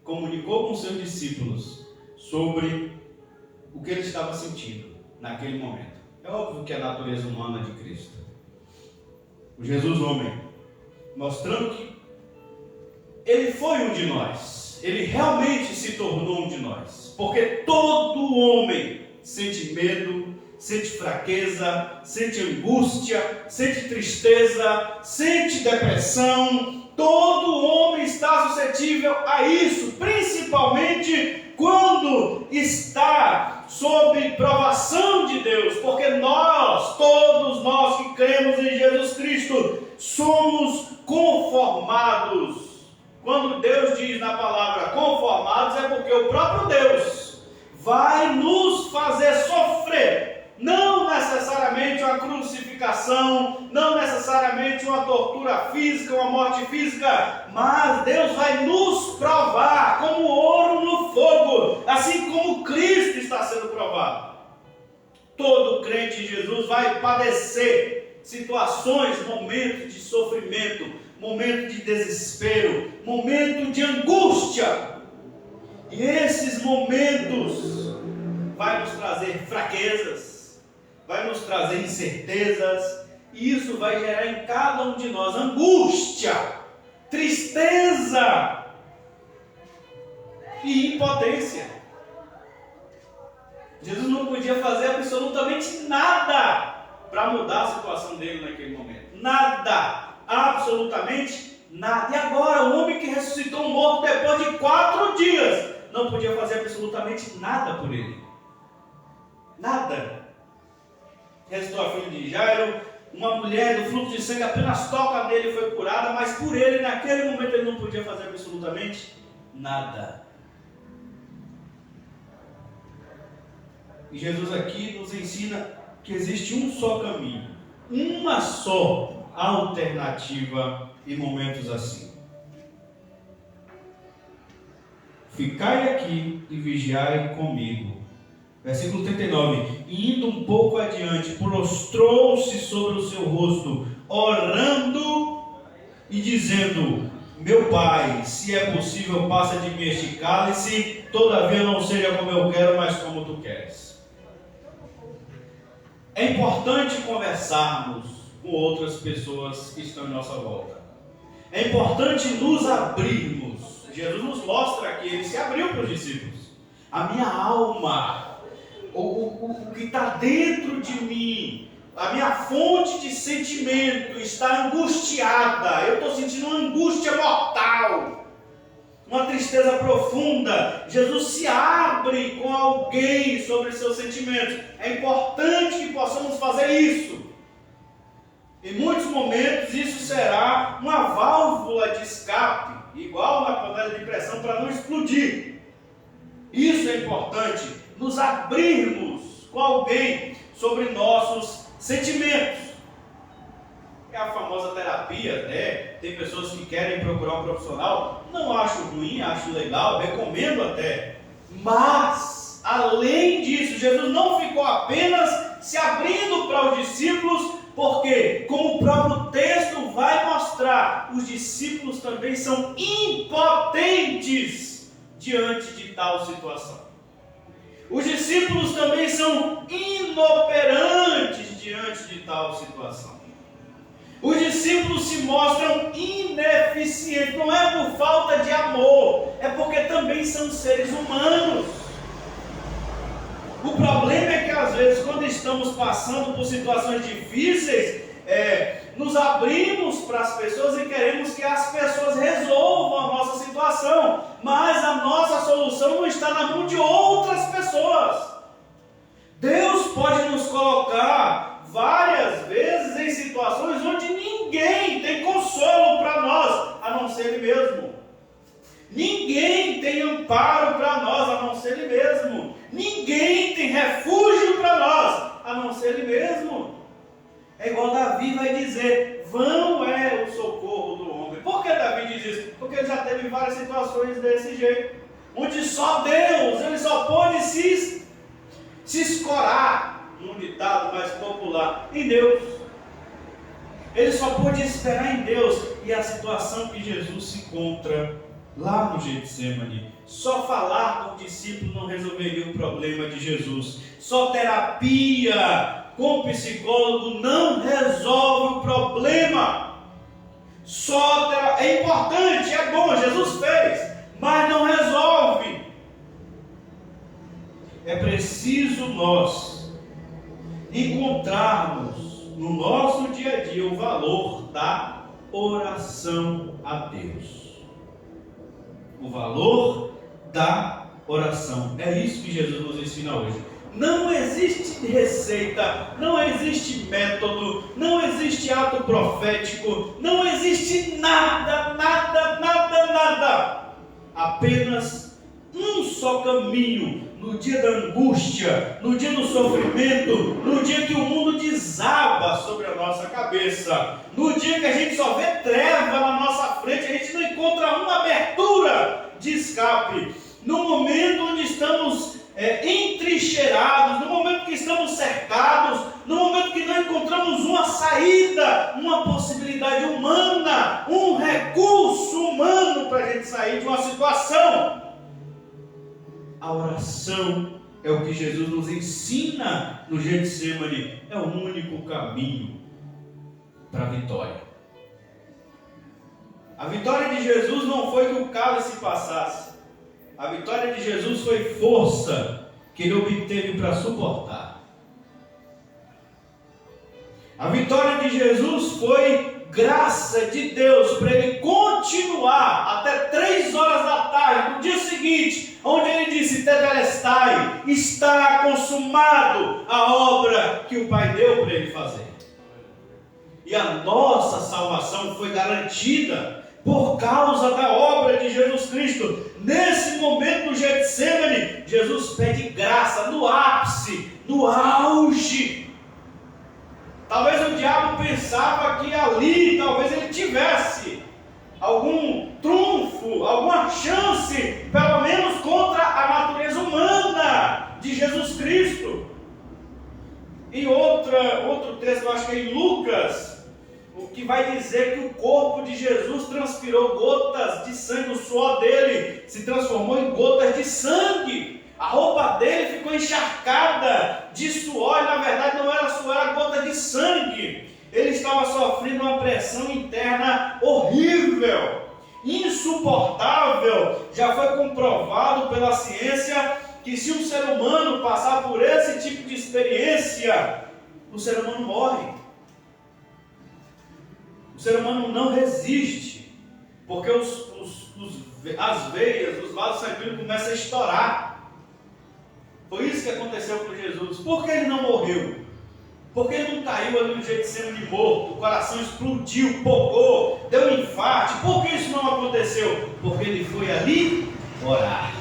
Speaker 4: comunicou com seus discípulos sobre o que ele estava sentindo naquele momento. É óbvio que é a natureza humana de Cristo, o Jesus homem, mostrando que ele foi um de nós, ele realmente se tornou um de nós, porque todo homem sente medo, sente fraqueza, sente angústia, sente tristeza, sente depressão. Todo homem está suscetível a isso, principalmente quando está sob provação de Deus, porque nós, todos nós que cremos em Jesus Cristo, somos conformados. Quando Deus diz na palavra conformados, é porque o próprio Deus vai nos fazer sofrer. Não necessariamente uma crucificação, não necessariamente uma tortura física, uma morte física, mas Deus vai nos provar como ouro no fogo, assim como Cristo está sendo provado. Todo crente em Jesus vai padecer situações, momentos de sofrimento, momento de desespero, momento de angústia. E esses momentos vai nos trazer fraquezas, vai nos trazer incertezas, e isso vai gerar em cada um de nós angústia, tristeza e impotência. Jesus não podia fazer absolutamente nada para mudar a situação dele naquele momento. Nada, absolutamente nada. E agora o homem que ressuscitou um morto depois de 4 dias não podia fazer absolutamente nada por ele. Nada. Restou a filha de Jairo, uma mulher do fluxo de sangue apenas toca nele e foi curada, mas por ele, naquele momento, ele não podia fazer absolutamente nada. E Jesus aqui nos ensina que existe um só caminho, uma só alternativa em momentos assim. ficai aqui e vigiai comigo. Versículo 39. E indo um pouco adiante, prostrou-se sobre o seu rosto, orando e dizendo: meu Pai, se é possível, passa de mim este cálice, todavia não seja como eu quero, mas como tu queres. É importante conversarmos com outras pessoas que estão em nossa volta. É importante nos abrirmos. Jesus nos mostra que ele se abriu para os discípulos. A minha alma, o que está dentro de mim, a minha fonte de sentimento está angustiada. Eu estou sentindo uma angústia mortal, uma tristeza profunda. Jesus se abre com alguém sobre seus sentimentos. É importante que possamos fazer isso. Em muitos momentos isso será uma válvula de escape, igual na panela de pressão, para não explodir. Isso é importante, nos abrirmos com alguém sobre nossos sentimentos. É a famosa terapia, né? Tem pessoas que querem procurar um profissional. Não acho ruim, acho legal, recomendo até. Mas, além disso, Jesus não ficou apenas se abrindo para os discípulos, porque, como o próprio texto vai mostrar, os discípulos também são impotentes diante de tal situação. Os discípulos também são inoperantes diante de tal situação. Os discípulos se mostram ineficientes, não é por falta de amor, é porque também são seres humanos. O problema é que às vezes, quando estamos passando por situações difíceis, nos abrimos para as pessoas e queremos que as pessoas resolvam a nossa situação, mas a nossa solução não está na mão de outras pessoas. Deus pode nos colocar várias vezes em situações onde ninguém tem consolo para nós, a não ser Ele mesmo. Ninguém tem amparo para nós, a não ser Ele mesmo. Ninguém tem refúgio para nós, a não ser Ele mesmo. É igual Davi vai dizer: vão é o socorro do homem. Por que Davi diz isso? Porque ele já teve várias situações desse jeito, onde só Deus, ele só pode se escorar, num ditado mais popular, em Deus. Ele só pôde esperar em Deus. E a situação que Jesus se encontra lá no Getsemane, só falar com o discípulo não resolveria o problema de Jesus. Só terapia com psicólogo não resolve o problema. É importante, é bom, Jesus fez, mas não resolve. É preciso nós encontrarmos no nosso dia a dia o valor da oração a Deus. O valor da oração. É isso que Jesus nos ensina hoje. Não existe receita, não existe método, não existe ato profético, não existe nada. Apenas um só caminho. No dia da angústia, no dia do sofrimento, no dia que o mundo desaba sobre a nossa cabeça, no dia que a gente só vê treva na nossa frente, a gente não encontra uma abertura de escape, no momento onde estamos entrincheirados, no momento que estamos cercados, no momento que não encontramos uma saída, uma possibilidade humana, um recurso humano para a gente sair de uma situação. A oração é o que Jesus nos ensina no Getsemane, é o único caminho para a vitória. A vitória de Jesus não foi que o cálice passasse. A vitória de Jesus foi força que ele obteve para suportar. A vitória de Jesus foi graça de Deus para ele continuar até 3 horas da tarde, no dia seguinte, onde ele disse: Tetelestai, está consumado a obra que o Pai deu para ele fazer. E a nossa salvação foi garantida por causa da obra de Jesus Cristo. Nesse momento do Getsemane, Jesus pede graça no ápice, no auge. Talvez o diabo pensava que ali, talvez ele tivesse algum trunfo, alguma chance, pelo menos contra a natureza humana de Jesus Cristo. Em outro texto, eu acho que é em Lucas, o que vai dizer que o corpo de Jesus transpirou gotas de sangue, o suor dele se transformou em gotas de sangue. A roupa dele ficou encharcada de suor, e na verdade não era suor, era gota de sangue. Ele estava sofrendo uma pressão interna horrível, insuportável. Já foi comprovado pela ciência que se um ser humano passar por esse tipo de experiência, o ser humano morre. O ser humano não resiste, porque as veias, os vasos sanguíneos começam a estourar. Foi isso que aconteceu com Jesus. Por que ele não morreu? Porque ele não caiu ali no Getsemane morto, o coração explodiu, pocou, deu um infarto. Por que isso não aconteceu? Porque ele foi ali orar.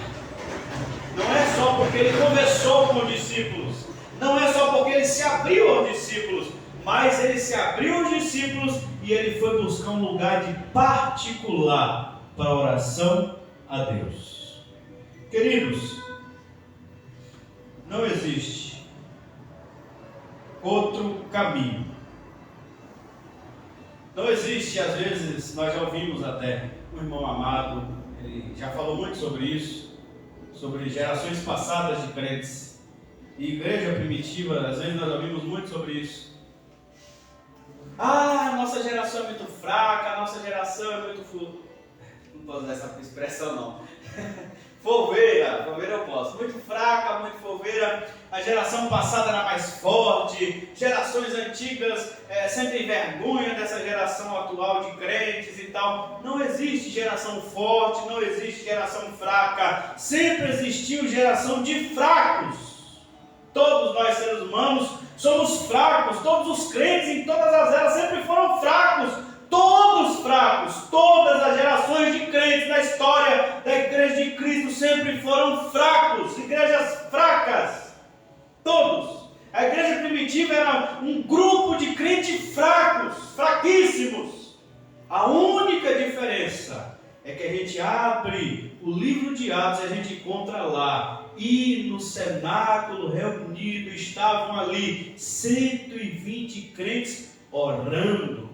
Speaker 4: Não é só porque ele conversou com os discípulos, não é só porque ele se abriu aos discípulos, mas ele se abriu aos discípulos e ele foi buscar um lugar de particular para a oração a Deus. Queridos, não existe outro caminho. Não existe, às vezes, nós já ouvimos até, o irmão amado, ele já falou muito sobre isso, sobre gerações passadas de crentes. E igreja primitiva, às vezes nós ouvimos muito sobre isso. Ah, a nossa geração é muito fraca, a nossa geração é muito... Não posso usar essa expressão não. Folveira eu posso. Muito fraca, muito folveira. A geração passada era mais forte. Gerações antigas sentem vergonha dessa geração atual de crentes e tal. Não existe geração forte, não existe geração fraca. Sempre existiu geração de fracos. Todos nós seres humanos somos fracos. Todos os crentes em todas as eras sempre foram fracos. Todos fracos, todas as gerações de crentes na história da igreja de Cristo sempre foram fracos, igrejas fracas, todos. A igreja primitiva era um grupo de crentes fracos, fraquíssimos. A única diferença é que a gente abre o livro de Atos e a gente encontra lá, e no cenáculo reunido estavam ali 120 crentes orando.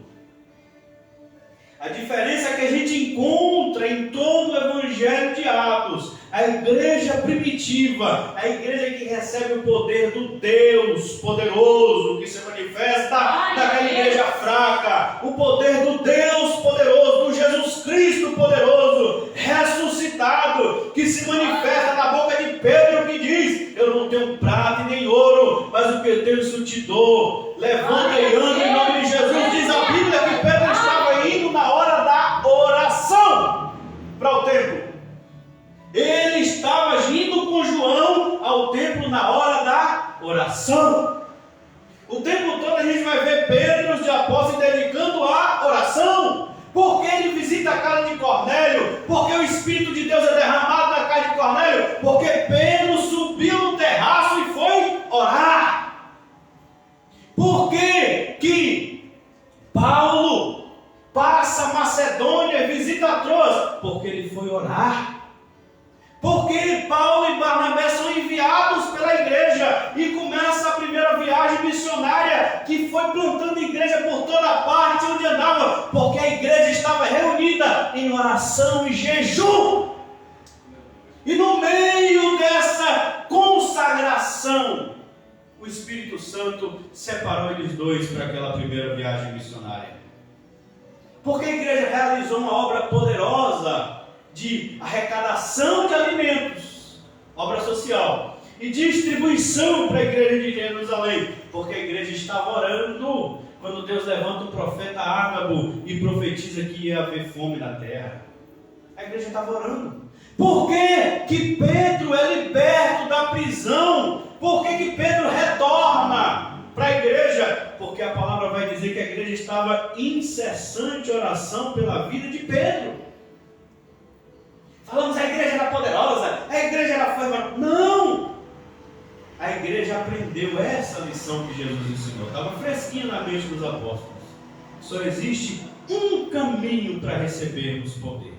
Speaker 4: A diferença é que a gente encontra em todo o Evangelho de Atos, a igreja primitiva, a igreja que recebe o poder do Deus poderoso, que se manifesta naquela igreja fraca, o poder do Deus poderoso, do Jesus Cristo poderoso, ressuscitado, que se manifesta na boca de Pedro, que diz: eu não tenho prata e nem ouro, mas o que eu tenho isso te dou. Levanta e anda em nome de Jesus. Diz a Bíblia que Pedro estava indo na hora da oração para o templo. Ele estava indo com João ao templo na hora da oração. O tempo todo a gente vai ver Pedro e os apóstolos dedicando à oração. Porque ele visita a casa de Cornélio, porque o Espírito de Deus é derramado na casa de Cornélio, porque Pedro subiu no terraço e foi orar. Por que Paulo passa a Macedônia e visita Troas? Porque ele foi orar. Porque Paulo e Barnabé são enviados pela igreja e começa a primeira viagem missionária, que foi plantando igreja por toda parte onde andava, porque a igreja estava reunida em oração e jejum. E no meio dessa consagração, o Espírito Santo separou eles dois para aquela primeira viagem missionária. Porque a igreja realizou uma obra poderosa de arrecadação de alimentos, obra social, e distribuição para a igreja de Jerusalém, porque a igreja estava orando quando Deus levanta o profeta Ágabo e profetiza que ia haver fome na terra. A igreja estava orando. Por que Pedro é liberto da prisão? Por que Pedro retorna para a igreja? Porque a palavra vai dizer que a igreja estava em incessante oração pela vida de Pedro. Falamos, a igreja era poderosa, a igreja era forte. Não! A igreja aprendeu essa lição que Jesus ensinou. Estava fresquinha na mente dos apóstolos. Só existe um caminho para recebermos poder.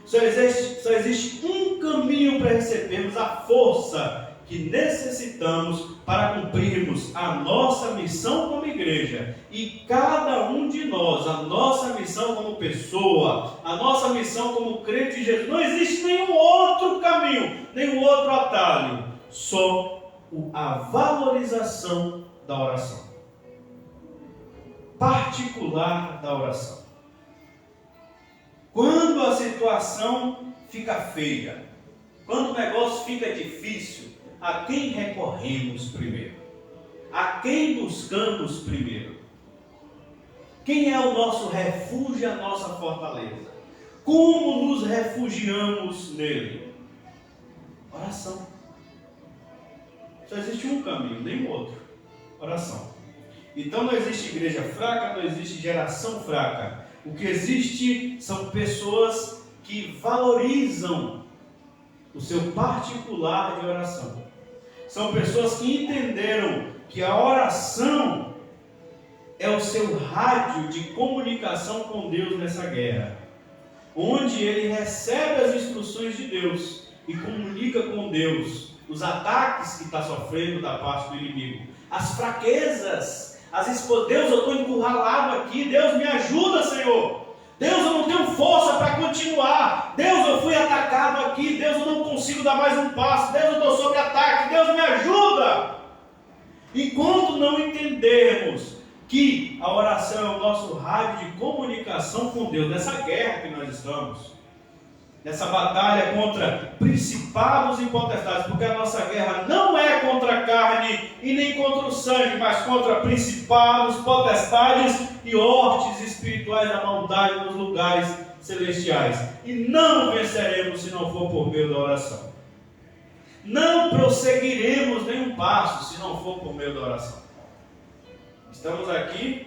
Speaker 4: Só existe um caminho para recebermos a força que necessitamos para cumprirmos a nossa missão como igreja. E cada um de nós, a nossa missão como pessoa, a nossa missão como crente de Jesus, não existe nenhum outro caminho, nenhum outro atalho, só a valorização da oração. Particular da oração. Quando a situação fica feia, quando o negócio fica difícil, a quem recorremos primeiro? A quem buscamos primeiro? Quem é o nosso refúgio, a nossa fortaleza? Como nos refugiamos nele? Oração. Só existe um caminho, nem outro. Oração. Então não existe igreja fraca, não existe geração fraca. O que existe são pessoas que valorizam o seu particular de oração. São pessoas que entenderam que a oração é o seu rádio de comunicação com Deus nessa guerra, onde ele recebe as instruções de Deus e comunica com Deus os ataques que está sofrendo da parte do inimigo, as fraquezas, Deus, eu estou encurralado aqui, Deus me ajuda, Senhor. Deus, eu não tenho força para continuar. Deus, eu fui atacado aqui. Deus, eu não consigo dar mais um passo. Deus, eu estou sob ataque. Deus, me ajuda. Enquanto não entendermos que a oração é o nosso rádio de comunicação com Deus, nessa guerra que nós estamos, nessa batalha contra principados e potestades, porque a nossa guerra não é contra a carne e nem contra o sangue, mas contra principados, potestades e hortes espirituais da maldade nos lugares celestiais. E não venceremos se não for por meio da oração. Não prosseguiremos nenhum passo se não for por meio da oração. Estamos aqui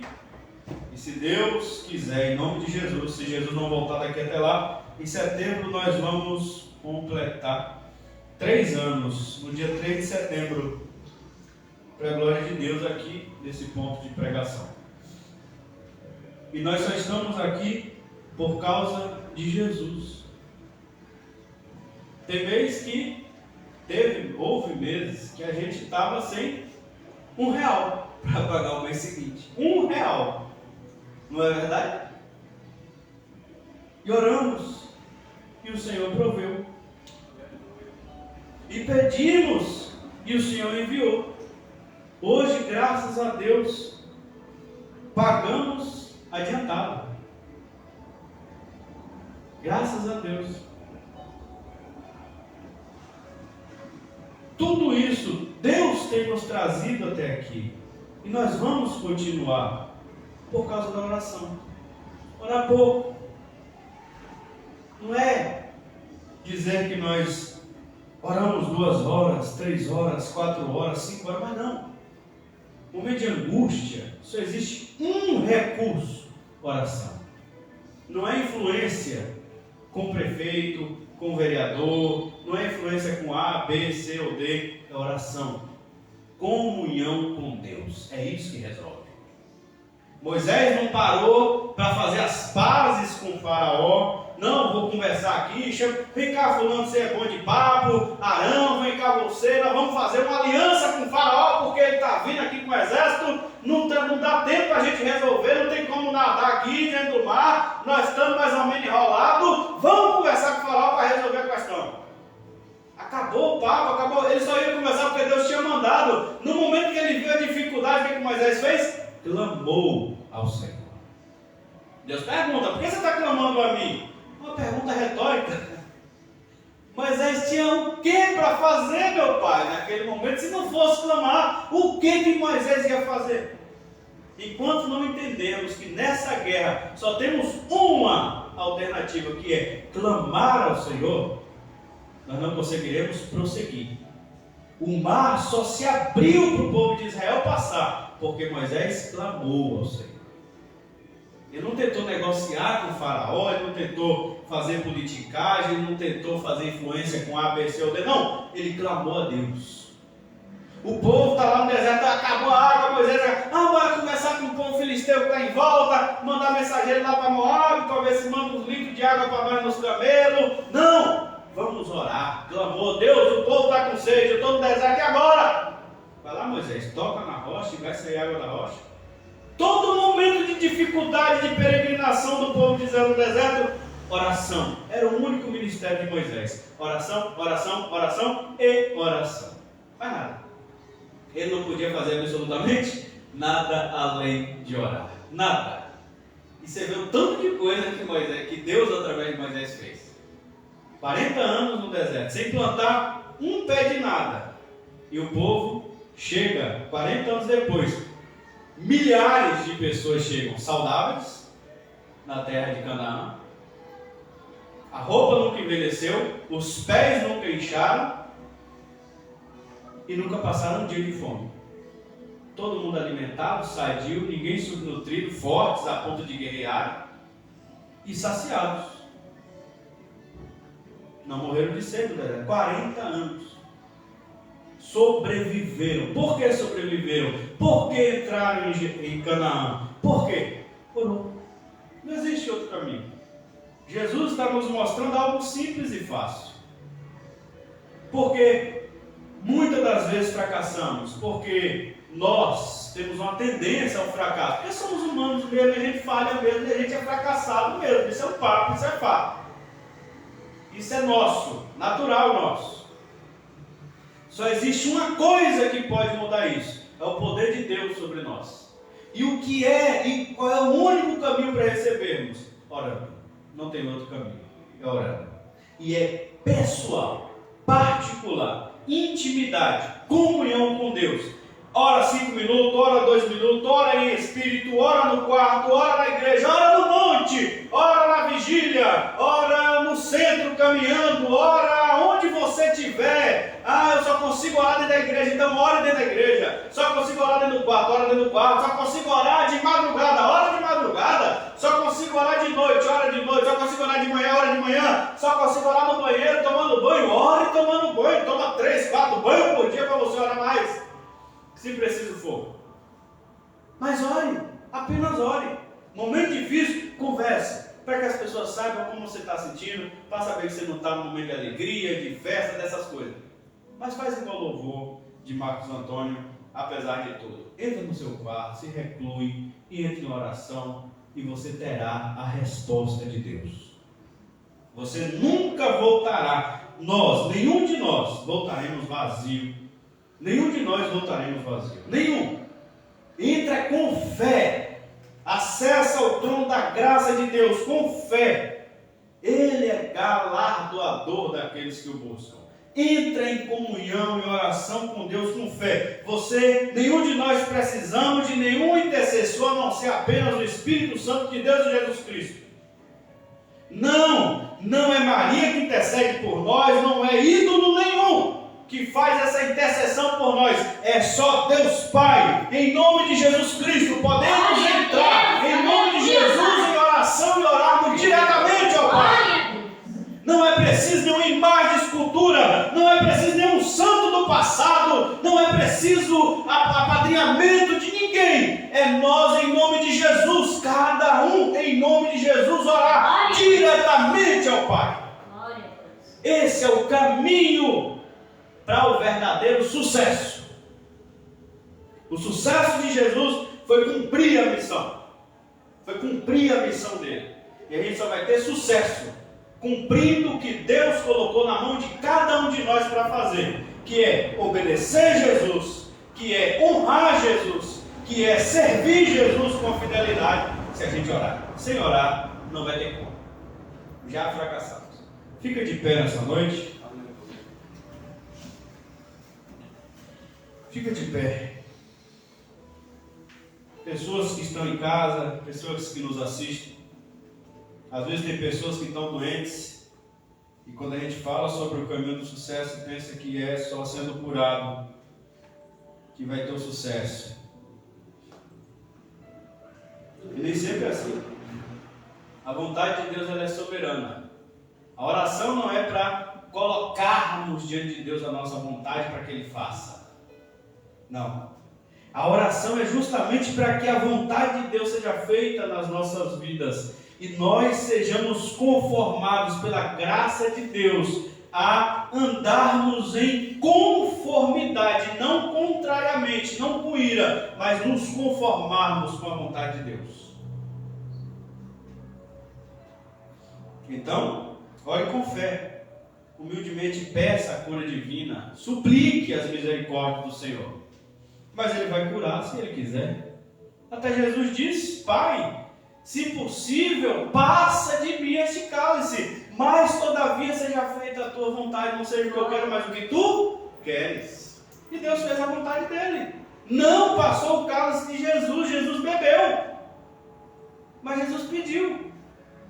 Speaker 4: e, se Deus quiser, em nome de Jesus, se Jesus não voltar daqui até lá, em setembro nós vamos completar 3 anos, no dia 3 de setembro, para a glória de Deus aqui, nesse ponto de pregação. E nós só estamos aqui por causa de Jesus. Houve meses que a gente estava sem R$1 para pagar o mês seguinte. R$1. Não é verdade? E oramos, e o Senhor proveu. E pedimos, e o Senhor enviou. Hoje, graças a Deus, pagamos adiantado. Graças a Deus. Tudo isso, Deus tem nos trazido até aqui. E nós vamos continuar por causa da oração. Orar pouco. Não é dizer que nós oramos 2 horas, 3 horas, 4 horas, 5 horas, mas não. No momento de angústia, só existe um recurso: oração. Não é influência com o prefeito, com o vereador, não é influência com A, B, C ou D, é oração. Comunhão com Deus, é isso que resolve. Moisés não parou para fazer as pazes com o faraó. Não, vou conversar aqui, vem cá fulano, você é bom de papo. Arão, vem cá você, nós vamos fazer uma aliança com o faraó, porque ele está vindo aqui com o exército, não dá tempo para a gente resolver, não tem como nadar aqui dentro do mar, nós estamos mais ou menos enrolados, vamos conversar com o faraó para resolver a questão. Acabou o papo, acabou, ele só ia conversar porque Deus tinha mandado. No momento que ele viu a dificuldade, o que Moisés fez? Clamou ao Senhor. Deus pergunta: por que você está clamando a mim? Uma pergunta retórica. Moisés tinha o que para fazer, meu pai, naquele momento? Se não fosse clamar, o que Moisés ia fazer? Enquanto não entendemos que nessa guerra só temos uma alternativa, que é clamar ao Senhor, nós não conseguiremos prosseguir. O mar só se abriu para o povo de Israel passar, porque Moisés clamou ao Senhor. Ele não tentou negociar com o faraó, ele não tentou fazer politicagem, ele não tentou fazer influência com A, B, C ou D, não, ele clamou a Deus. O povo está lá no deserto, acabou a água, Moisés, bora conversar com o povo filisteu. filisteu que está em volta, mandar mensageiro lá para Moab, para ver se manda uns litros de água para nós nos camelos. Não! Vamos orar, clamou, Deus, o povo está com sede, eu estou no deserto, e agora? Vai lá, Moisés, toca na rocha e vai sair água da rocha. Todo momento de dificuldade, de peregrinação do povo de Israel no deserto, oração. Era o único ministério de Moisés. Oração, oração, oração e oração. Mais nada. Ele não podia fazer absolutamente nada além de orar. Nada. E você vê o tanto de coisa que Deus, através de Moisés, fez. 40 anos no deserto, sem plantar um pé de nada. E o povo chega, 40 anos depois, milhares de pessoas chegam saudáveis na terra de Canaã. A roupa nunca envelheceu, os pés nunca incharam e nunca passaram um dia de fome. Todo mundo alimentado, sadio, ninguém subnutrido, fortes a ponto de guerrear e saciados. Não morreram de sede, galera. 40 anos. Sobreviveram. Por que sobreviveram? Por que entraram em Canaã? Por quê? Orou. Não existe outro caminho. Jesus está nos mostrando algo simples e fácil. Porque muitas das vezes fracassamos. Porque nós temos uma tendência ao fracasso. Porque somos humanos mesmo, a gente falha mesmo, a gente é fracassado mesmo. Isso é um papo, isso é fato. Isso é nosso, natural nosso. Só existe uma coisa que pode mudar isso. É o poder de Deus sobre nós. E o que é, e qual é o único caminho para recebermos? Orando. Não tem outro caminho. É orando. E é pessoal, particular, intimidade, comunhão com Deus. Ora 5 minutos, ora 2 minutos, ora em espírito, ora no quarto, ora na igreja, ora no monte, ora na vigília, ora no centro caminhando, ora onde você estiver. Eu só consigo orar dentro da igreja, então ore dentro da igreja. Só consigo orar dentro do quarto, ora dentro do quarto. Só consigo orar de madrugada, ora de madrugada. Só consigo orar de noite, ora de noite. Só consigo orar de manhã, ora de manhã. Só consigo orar no banheiro, tomando banho, ore tomando banho. Toma 3, 4 banhos por dia para você orar mais, se preciso for. Mas ore, apenas ore. Momento difícil, converse, para que as pessoas saibam como você está sentindo, para saber que você não está num momento de alegria, de festa, dessas coisas. Mas faz igual louvor de Marcos Antônio, apesar de tudo. Entra no seu quarto, se reclui, entre em oração e você terá a resposta de Deus. Você nunca voltará, nenhum de nós voltaremos vazio. Nenhum de nós voltaremos vazio. Nenhum. Entra com fé. Acessa o trono da graça de Deus com fé. Ele é galardoador daqueles que o buscam. Entra em comunhão e oração com Deus com fé. Nenhum de nós precisamos de nenhum intercessor, a não ser apenas o Espírito Santo de Deus e Jesus Cristo. Não é Maria que intercede por nós, não é ídolo nenhum que faz essa intercessão por nós. É só Deus Pai, em nome de Jesus Cristo. Podemos entrar em nome de Jesus em oração e orarmos diretamente ao Pai. Não é preciso nenhuma imagem de escultura, não é preciso nenhum santo do passado, não é preciso apadrinhamento de ninguém. É nós, em nome de Jesus, cada um em nome de Jesus, orar diretamente ao Pai. Esse é o caminho para o verdadeiro sucesso. O sucesso de Jesus foi cumprir a missão. Foi cumprir a missão dele. E a gente só vai ter sucesso cumprindo o que Deus colocou na mão de cada um de nós para fazer, que é obedecer Jesus, que é honrar Jesus, que é servir Jesus com fidelidade, se a gente orar. Sem orar, não vai ter como. Já fracassamos. Fica de pé nessa noite. Fica de pé. Pessoas que estão em casa, pessoas que nos assistem. Às vezes tem pessoas que estão doentes e quando a gente fala sobre o caminho do sucesso, pensa que é só sendo curado que vai ter o sucesso. E nem sempre é assim. A vontade de Deus ela é soberana. A oração não é para colocarmos diante de Deus a nossa vontade para que Ele faça. Não. A oração é justamente para que a vontade de Deus seja feita nas nossas vidas e nós sejamos conformados pela graça de Deus a andarmos em conformidade, não contrariamente, não com ira, mas nos conformarmos com a vontade de Deus. Então, ore com fé, humildemente peça a cura divina, suplique as misericórdias do Senhor, mas Ele vai curar se Ele quiser. Até Jesus disse: Pai, se possível, passa de mim este cálice, mas todavia seja feita a tua vontade, não seja o que eu quero, mas o que tu queres. E Deus fez a vontade dele. Não passou o cálice de Jesus, Jesus bebeu, mas Jesus pediu.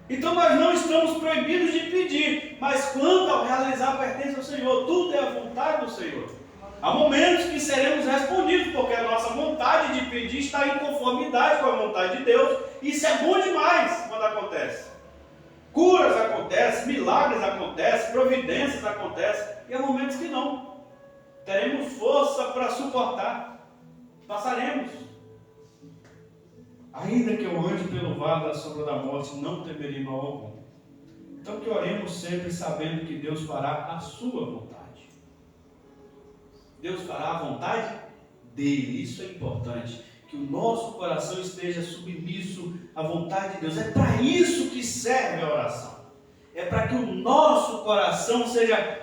Speaker 4: Então nós não estamos proibidos de pedir, mas quanto ao realizar pertence ao Senhor, tudo é a vontade do Senhor. Há momentos que seremos respondidos, porque a nossa vontade de pedir está em conformidade com a vontade de Deus. Isso é bom demais quando acontece. Curas acontecem, milagres acontecem, providências acontecem, e há momentos que não. Teremos força para suportar, passaremos. Ainda que eu ande pelo vale da sombra da morte, não temerei mal algum. Então que oremos sempre sabendo que Deus fará a sua vontade. Deus fará a vontade dele, isso é importante. Que o nosso coração esteja submisso à vontade de Deus. É para isso que serve a oração. É para que o nosso coração seja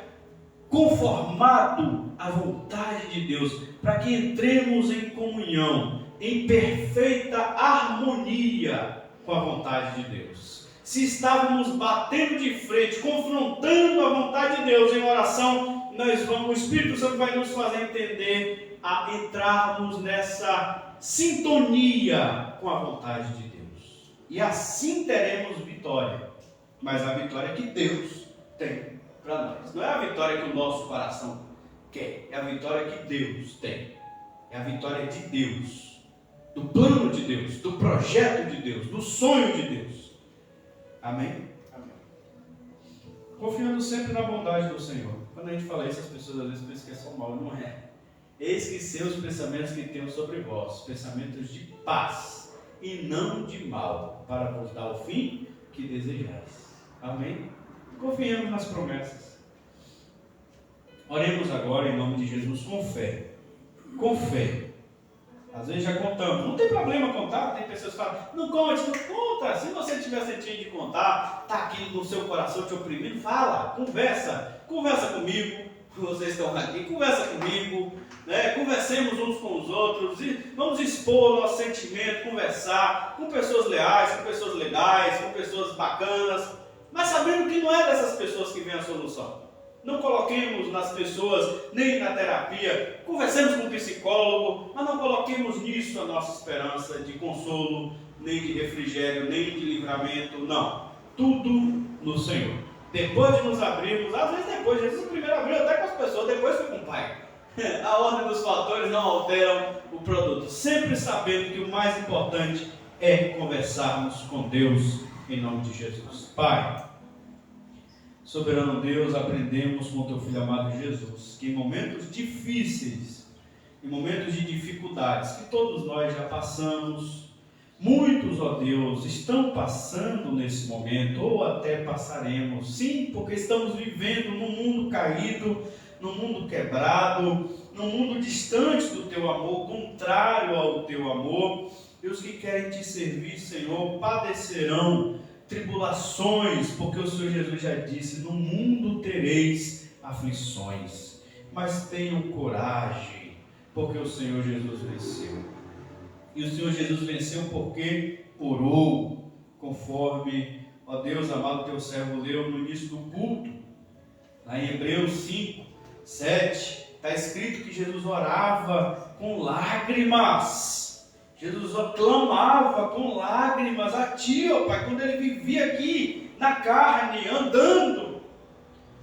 Speaker 4: conformado à vontade de Deus. Para que entremos em comunhão, em perfeita harmonia com a vontade de Deus. Se estávamos batendo de frente, confrontando a vontade de Deus em oração, o Espírito Santo vai nos fazer entender a entrarmos nessa sintonia com a vontade de Deus. E assim teremos vitória. Mas a vitória que Deus tem para nós. Não é a vitória que o nosso coração quer. É a vitória que Deus tem. É a vitória de Deus. Do plano de Deus. Do projeto de Deus. Do sonho de Deus. Amém? Amém. Confiando sempre na bondade do Senhor. Quando a gente fala isso, as pessoas às vezes pensam que é só mal. Não é. Eis que seus pensamentos que tenho sobre vós, pensamentos de paz e não de mal, para vos dar o fim que desejais. Amém? Confiemos nas promessas. Oremos agora em nome de Jesus com fé. Com fé. Às vezes já contamos. Não tem problema contar. Tem pessoas que falam: não conte, não conta. Se você tiver sentido de contar, está aqui no seu coração te oprimindo, fala, conversa. Conversa comigo. Vocês estão aqui, conversa comigo. Conversemos uns com os outros. E vamos expor o nosso sentimento, conversar com pessoas leais, com pessoas legais, com pessoas bacanas. Mas sabendo que não é dessas pessoas que vem a solução. Não coloquemos nas pessoas, nem na terapia, conversemos com um psicólogo, mas não coloquemos nisso a nossa esperança de consolo, nem de refrigério, nem de livramento, não. Tudo no Senhor. Depois de nos abrirmos, às vezes depois, Jesus primeiro abriu até com as pessoas, depois foi com o Pai. A ordem dos fatores não alteram o produto. Sempre sabendo que o mais importante é conversarmos com Deus em nome de Jesus. Pai, soberano Deus, aprendemos com teu Filho amado Jesus, que em momentos difíceis, em momentos de dificuldades, que todos nós já passamos, muitos, ó Deus, estão passando nesse momento, ou até passaremos, sim, porque estamos vivendo num mundo caído, num mundo quebrado, num mundo distante do teu amor, contrário ao teu amor, e os que querem te servir, Senhor, padecerão tribulações, porque o Senhor Jesus já disse: no mundo tereis aflições, mas tenham coragem, porque o Senhor Jesus venceu. E o Senhor Jesus venceu porque orou, conforme, ó Deus amado, teu servo leu no início do culto, lá em Hebreus 5, 7, está escrito que Jesus orava com lágrimas. Jesus clamava com lágrimas a ti, ó Pai, quando ele vivia aqui na carne, andando.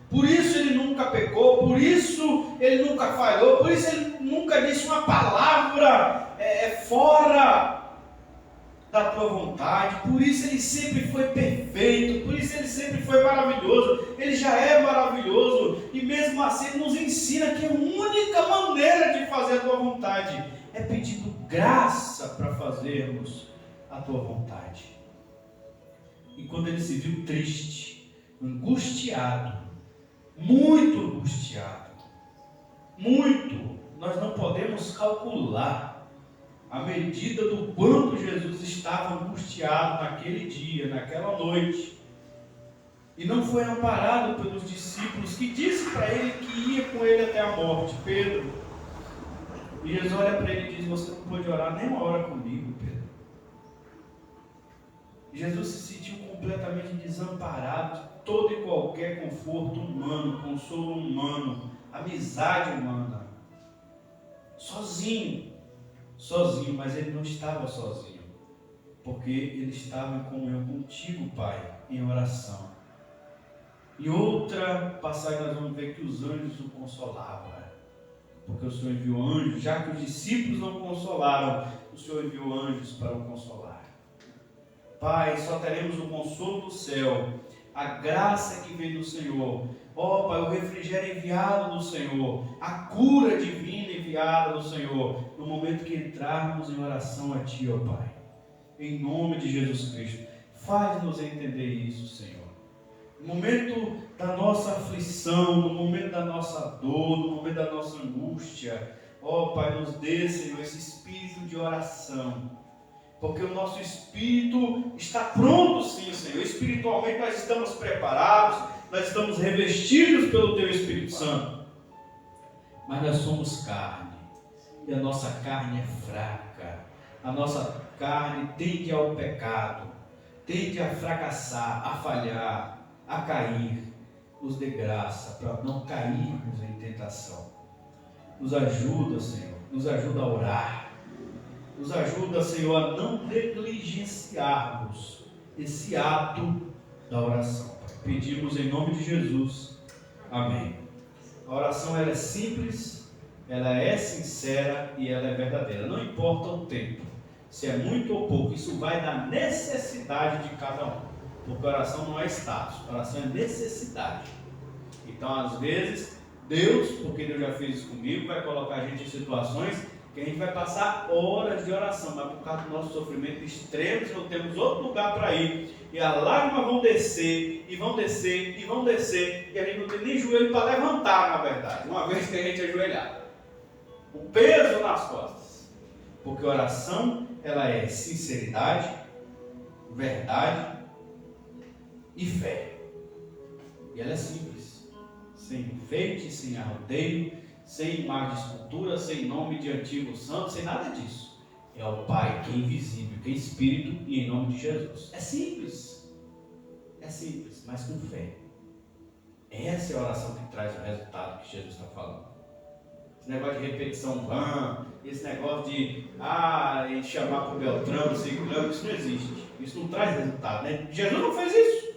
Speaker 4: Por isso ele nunca pecou, por isso ele nunca falhou, por isso ele nunca disse uma palavra fora da tua vontade, por isso ele sempre foi perfeito, por isso ele sempre foi maravilhoso, ele já é maravilhoso, e mesmo assim ele nos ensina que a única maneira de fazer a tua vontade é pedindo graça para fazermos a tua vontade. E quando ele se viu triste, angustiado, muito angustiado, muito, nós não podemos calcular a medida do quanto Jesus estava angustiado naquele dia, naquela noite. E não foi amparado pelos discípulos, que disse para ele que ia com ele até a morte, Pedro. E Jesus olha para ele e diz: você não pode orar nem uma hora comigo, Pedro. E Jesus se sentiu completamente desamparado de todo e qualquer conforto humano, consolo humano, amizade humana. Sozinho, mas ele não estava sozinho, porque ele estava em comunhão contigo, Pai, em oração. Em outra passagem nós vamos ver que os anjos o consolavam, porque o Senhor enviou anjos, já que os discípulos não consolaram, o Senhor enviou anjos para o consolar. Pai, só teremos o consolo do céu, a graça que vem do Senhor, Pai, o refrigério enviado do Senhor, a cura divina enviada do Senhor, no momento que entrarmos em oração a Ti, Pai, em nome de Jesus Cristo. Faz-nos entender isso, Senhor. No momento da nossa aflição, no momento da nossa dor, no momento da nossa angústia, Pai, nos dê, Senhor, esse espírito de oração, porque o nosso espírito está pronto, sim, Senhor. Espiritualmente nós estamos preparados, nós estamos revestidos pelo Teu Espírito Santo, mas nós somos carne, e a nossa carne é fraca, a nossa carne tende ao pecado, tende a fracassar, a falhar, a cair. Nos dê graça para não cairmos em tentação. Nos ajuda, Senhor, nos ajuda a orar, nos ajuda, Senhor, a não negligenciarmos esse ato da oração. Pedimos em nome de Jesus. Amém. A oração ela é simples, ela é sincera e ela é verdadeira. Não importa o tempo, se é muito ou pouco, isso vai da necessidade de cada um. Porque a oração não é status, a oração é necessidade. Então, às vezes, Deus, porque Deus já fez isso comigo, vai colocar a gente em situações que a gente vai passar horas de oração, mas por causa do nosso sofrimento extremo, não temos outro lugar para ir, e as lágrimas vão descer, e vão descer, e vão descer, e a gente não tem nem joelho para levantar, na verdade, uma vez que a gente ajoelhar. O peso nas costas. Porque a oração, ela é sinceridade, verdade e fé. E ela é simples, sem enfeite, sem arrodeio, sem imagem de escultura, sem nome de antigo santo, sem nada disso. É o Pai que é invisível, que é Espírito, e em nome de Jesus. É simples, mas com fé. Essa é a oração que traz o resultado que Jesus está falando. Esse negócio de repetição vã, esse negócio de chamar para o Beltrano, Ciclano, isso não existe. Isso não traz resultado, né? Jesus não fez isso.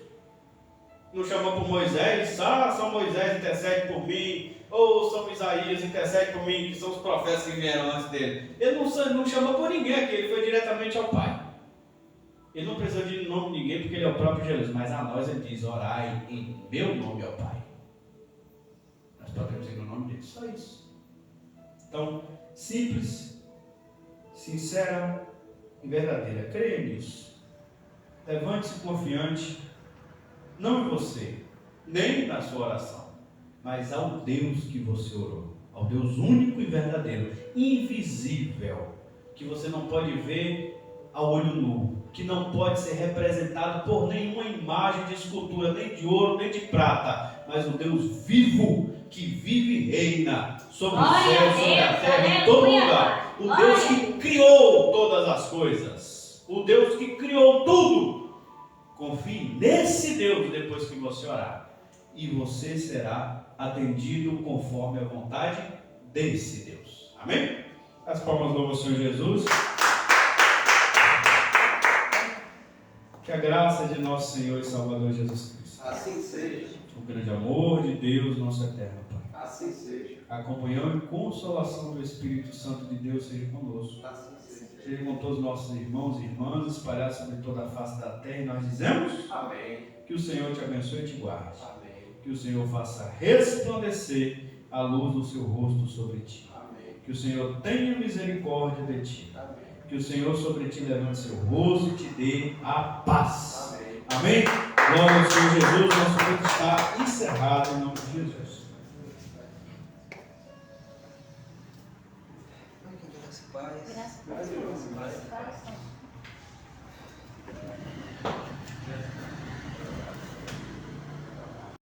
Speaker 4: Não chamou para Moisés, São Moisés intercede por mim, ou São Isaías intercede por mim, que são os profetas que vieram antes dele. Ele não chamou por ninguém aqui, ele foi diretamente ao Pai. Ele não precisou de nome de ninguém, porque ele é o próprio Jesus, mas a nós ele diz: orai em meu nome ao Pai. Nós podemos ir no nome dele, só isso. Então, simples, sincera e verdadeira. Creia nisso. Levante-se confiante, não em você, nem na sua oração, mas ao Deus que você orou, ao Deus único e verdadeiro, invisível, que você não pode ver a olho nu, que não pode ser representado por nenhuma imagem de escultura, nem de ouro, nem de prata, mas o Deus vivo, que vive e reina sobre o céu, sobre a terra, em todo lugar. O Deus que criou todas as coisas, o Deus que criou tudo. Confie nesse Deus depois que você orar, e você será atendido conforme a vontade desse Deus. Amém? As palmas louvam o Senhor Jesus. Que a graça de nosso Senhor e Salvador Jesus Cristo,
Speaker 1: Assim seja.
Speaker 4: o grande amor de Deus, nosso eterno Pai,
Speaker 1: Assim seja.
Speaker 4: a comunhão e consolação do Espírito Santo de Deus Deus seja conosco.
Speaker 1: Assim seja.
Speaker 4: Seja com todos os nossos irmãos e irmãs, espalhados sobre toda a face da terra. E nós dizemos
Speaker 2: Amém.
Speaker 4: que o Senhor te abençoe e te guarde.
Speaker 2: Amém.
Speaker 4: Que o Senhor faça resplandecer a luz do seu rosto sobre ti.
Speaker 2: Amém.
Speaker 4: Que o Senhor tenha misericórdia de ti.
Speaker 2: Amém.
Speaker 4: Que o Senhor sobre ti levante seu rosto e te dê a paz.
Speaker 2: Amém.
Speaker 4: Amém? Glória ao Senhor Jesus. Nosso culto está encerrado em nome de Jesus.
Speaker 1: Graças a Deus.
Speaker 3: Graças a Deus.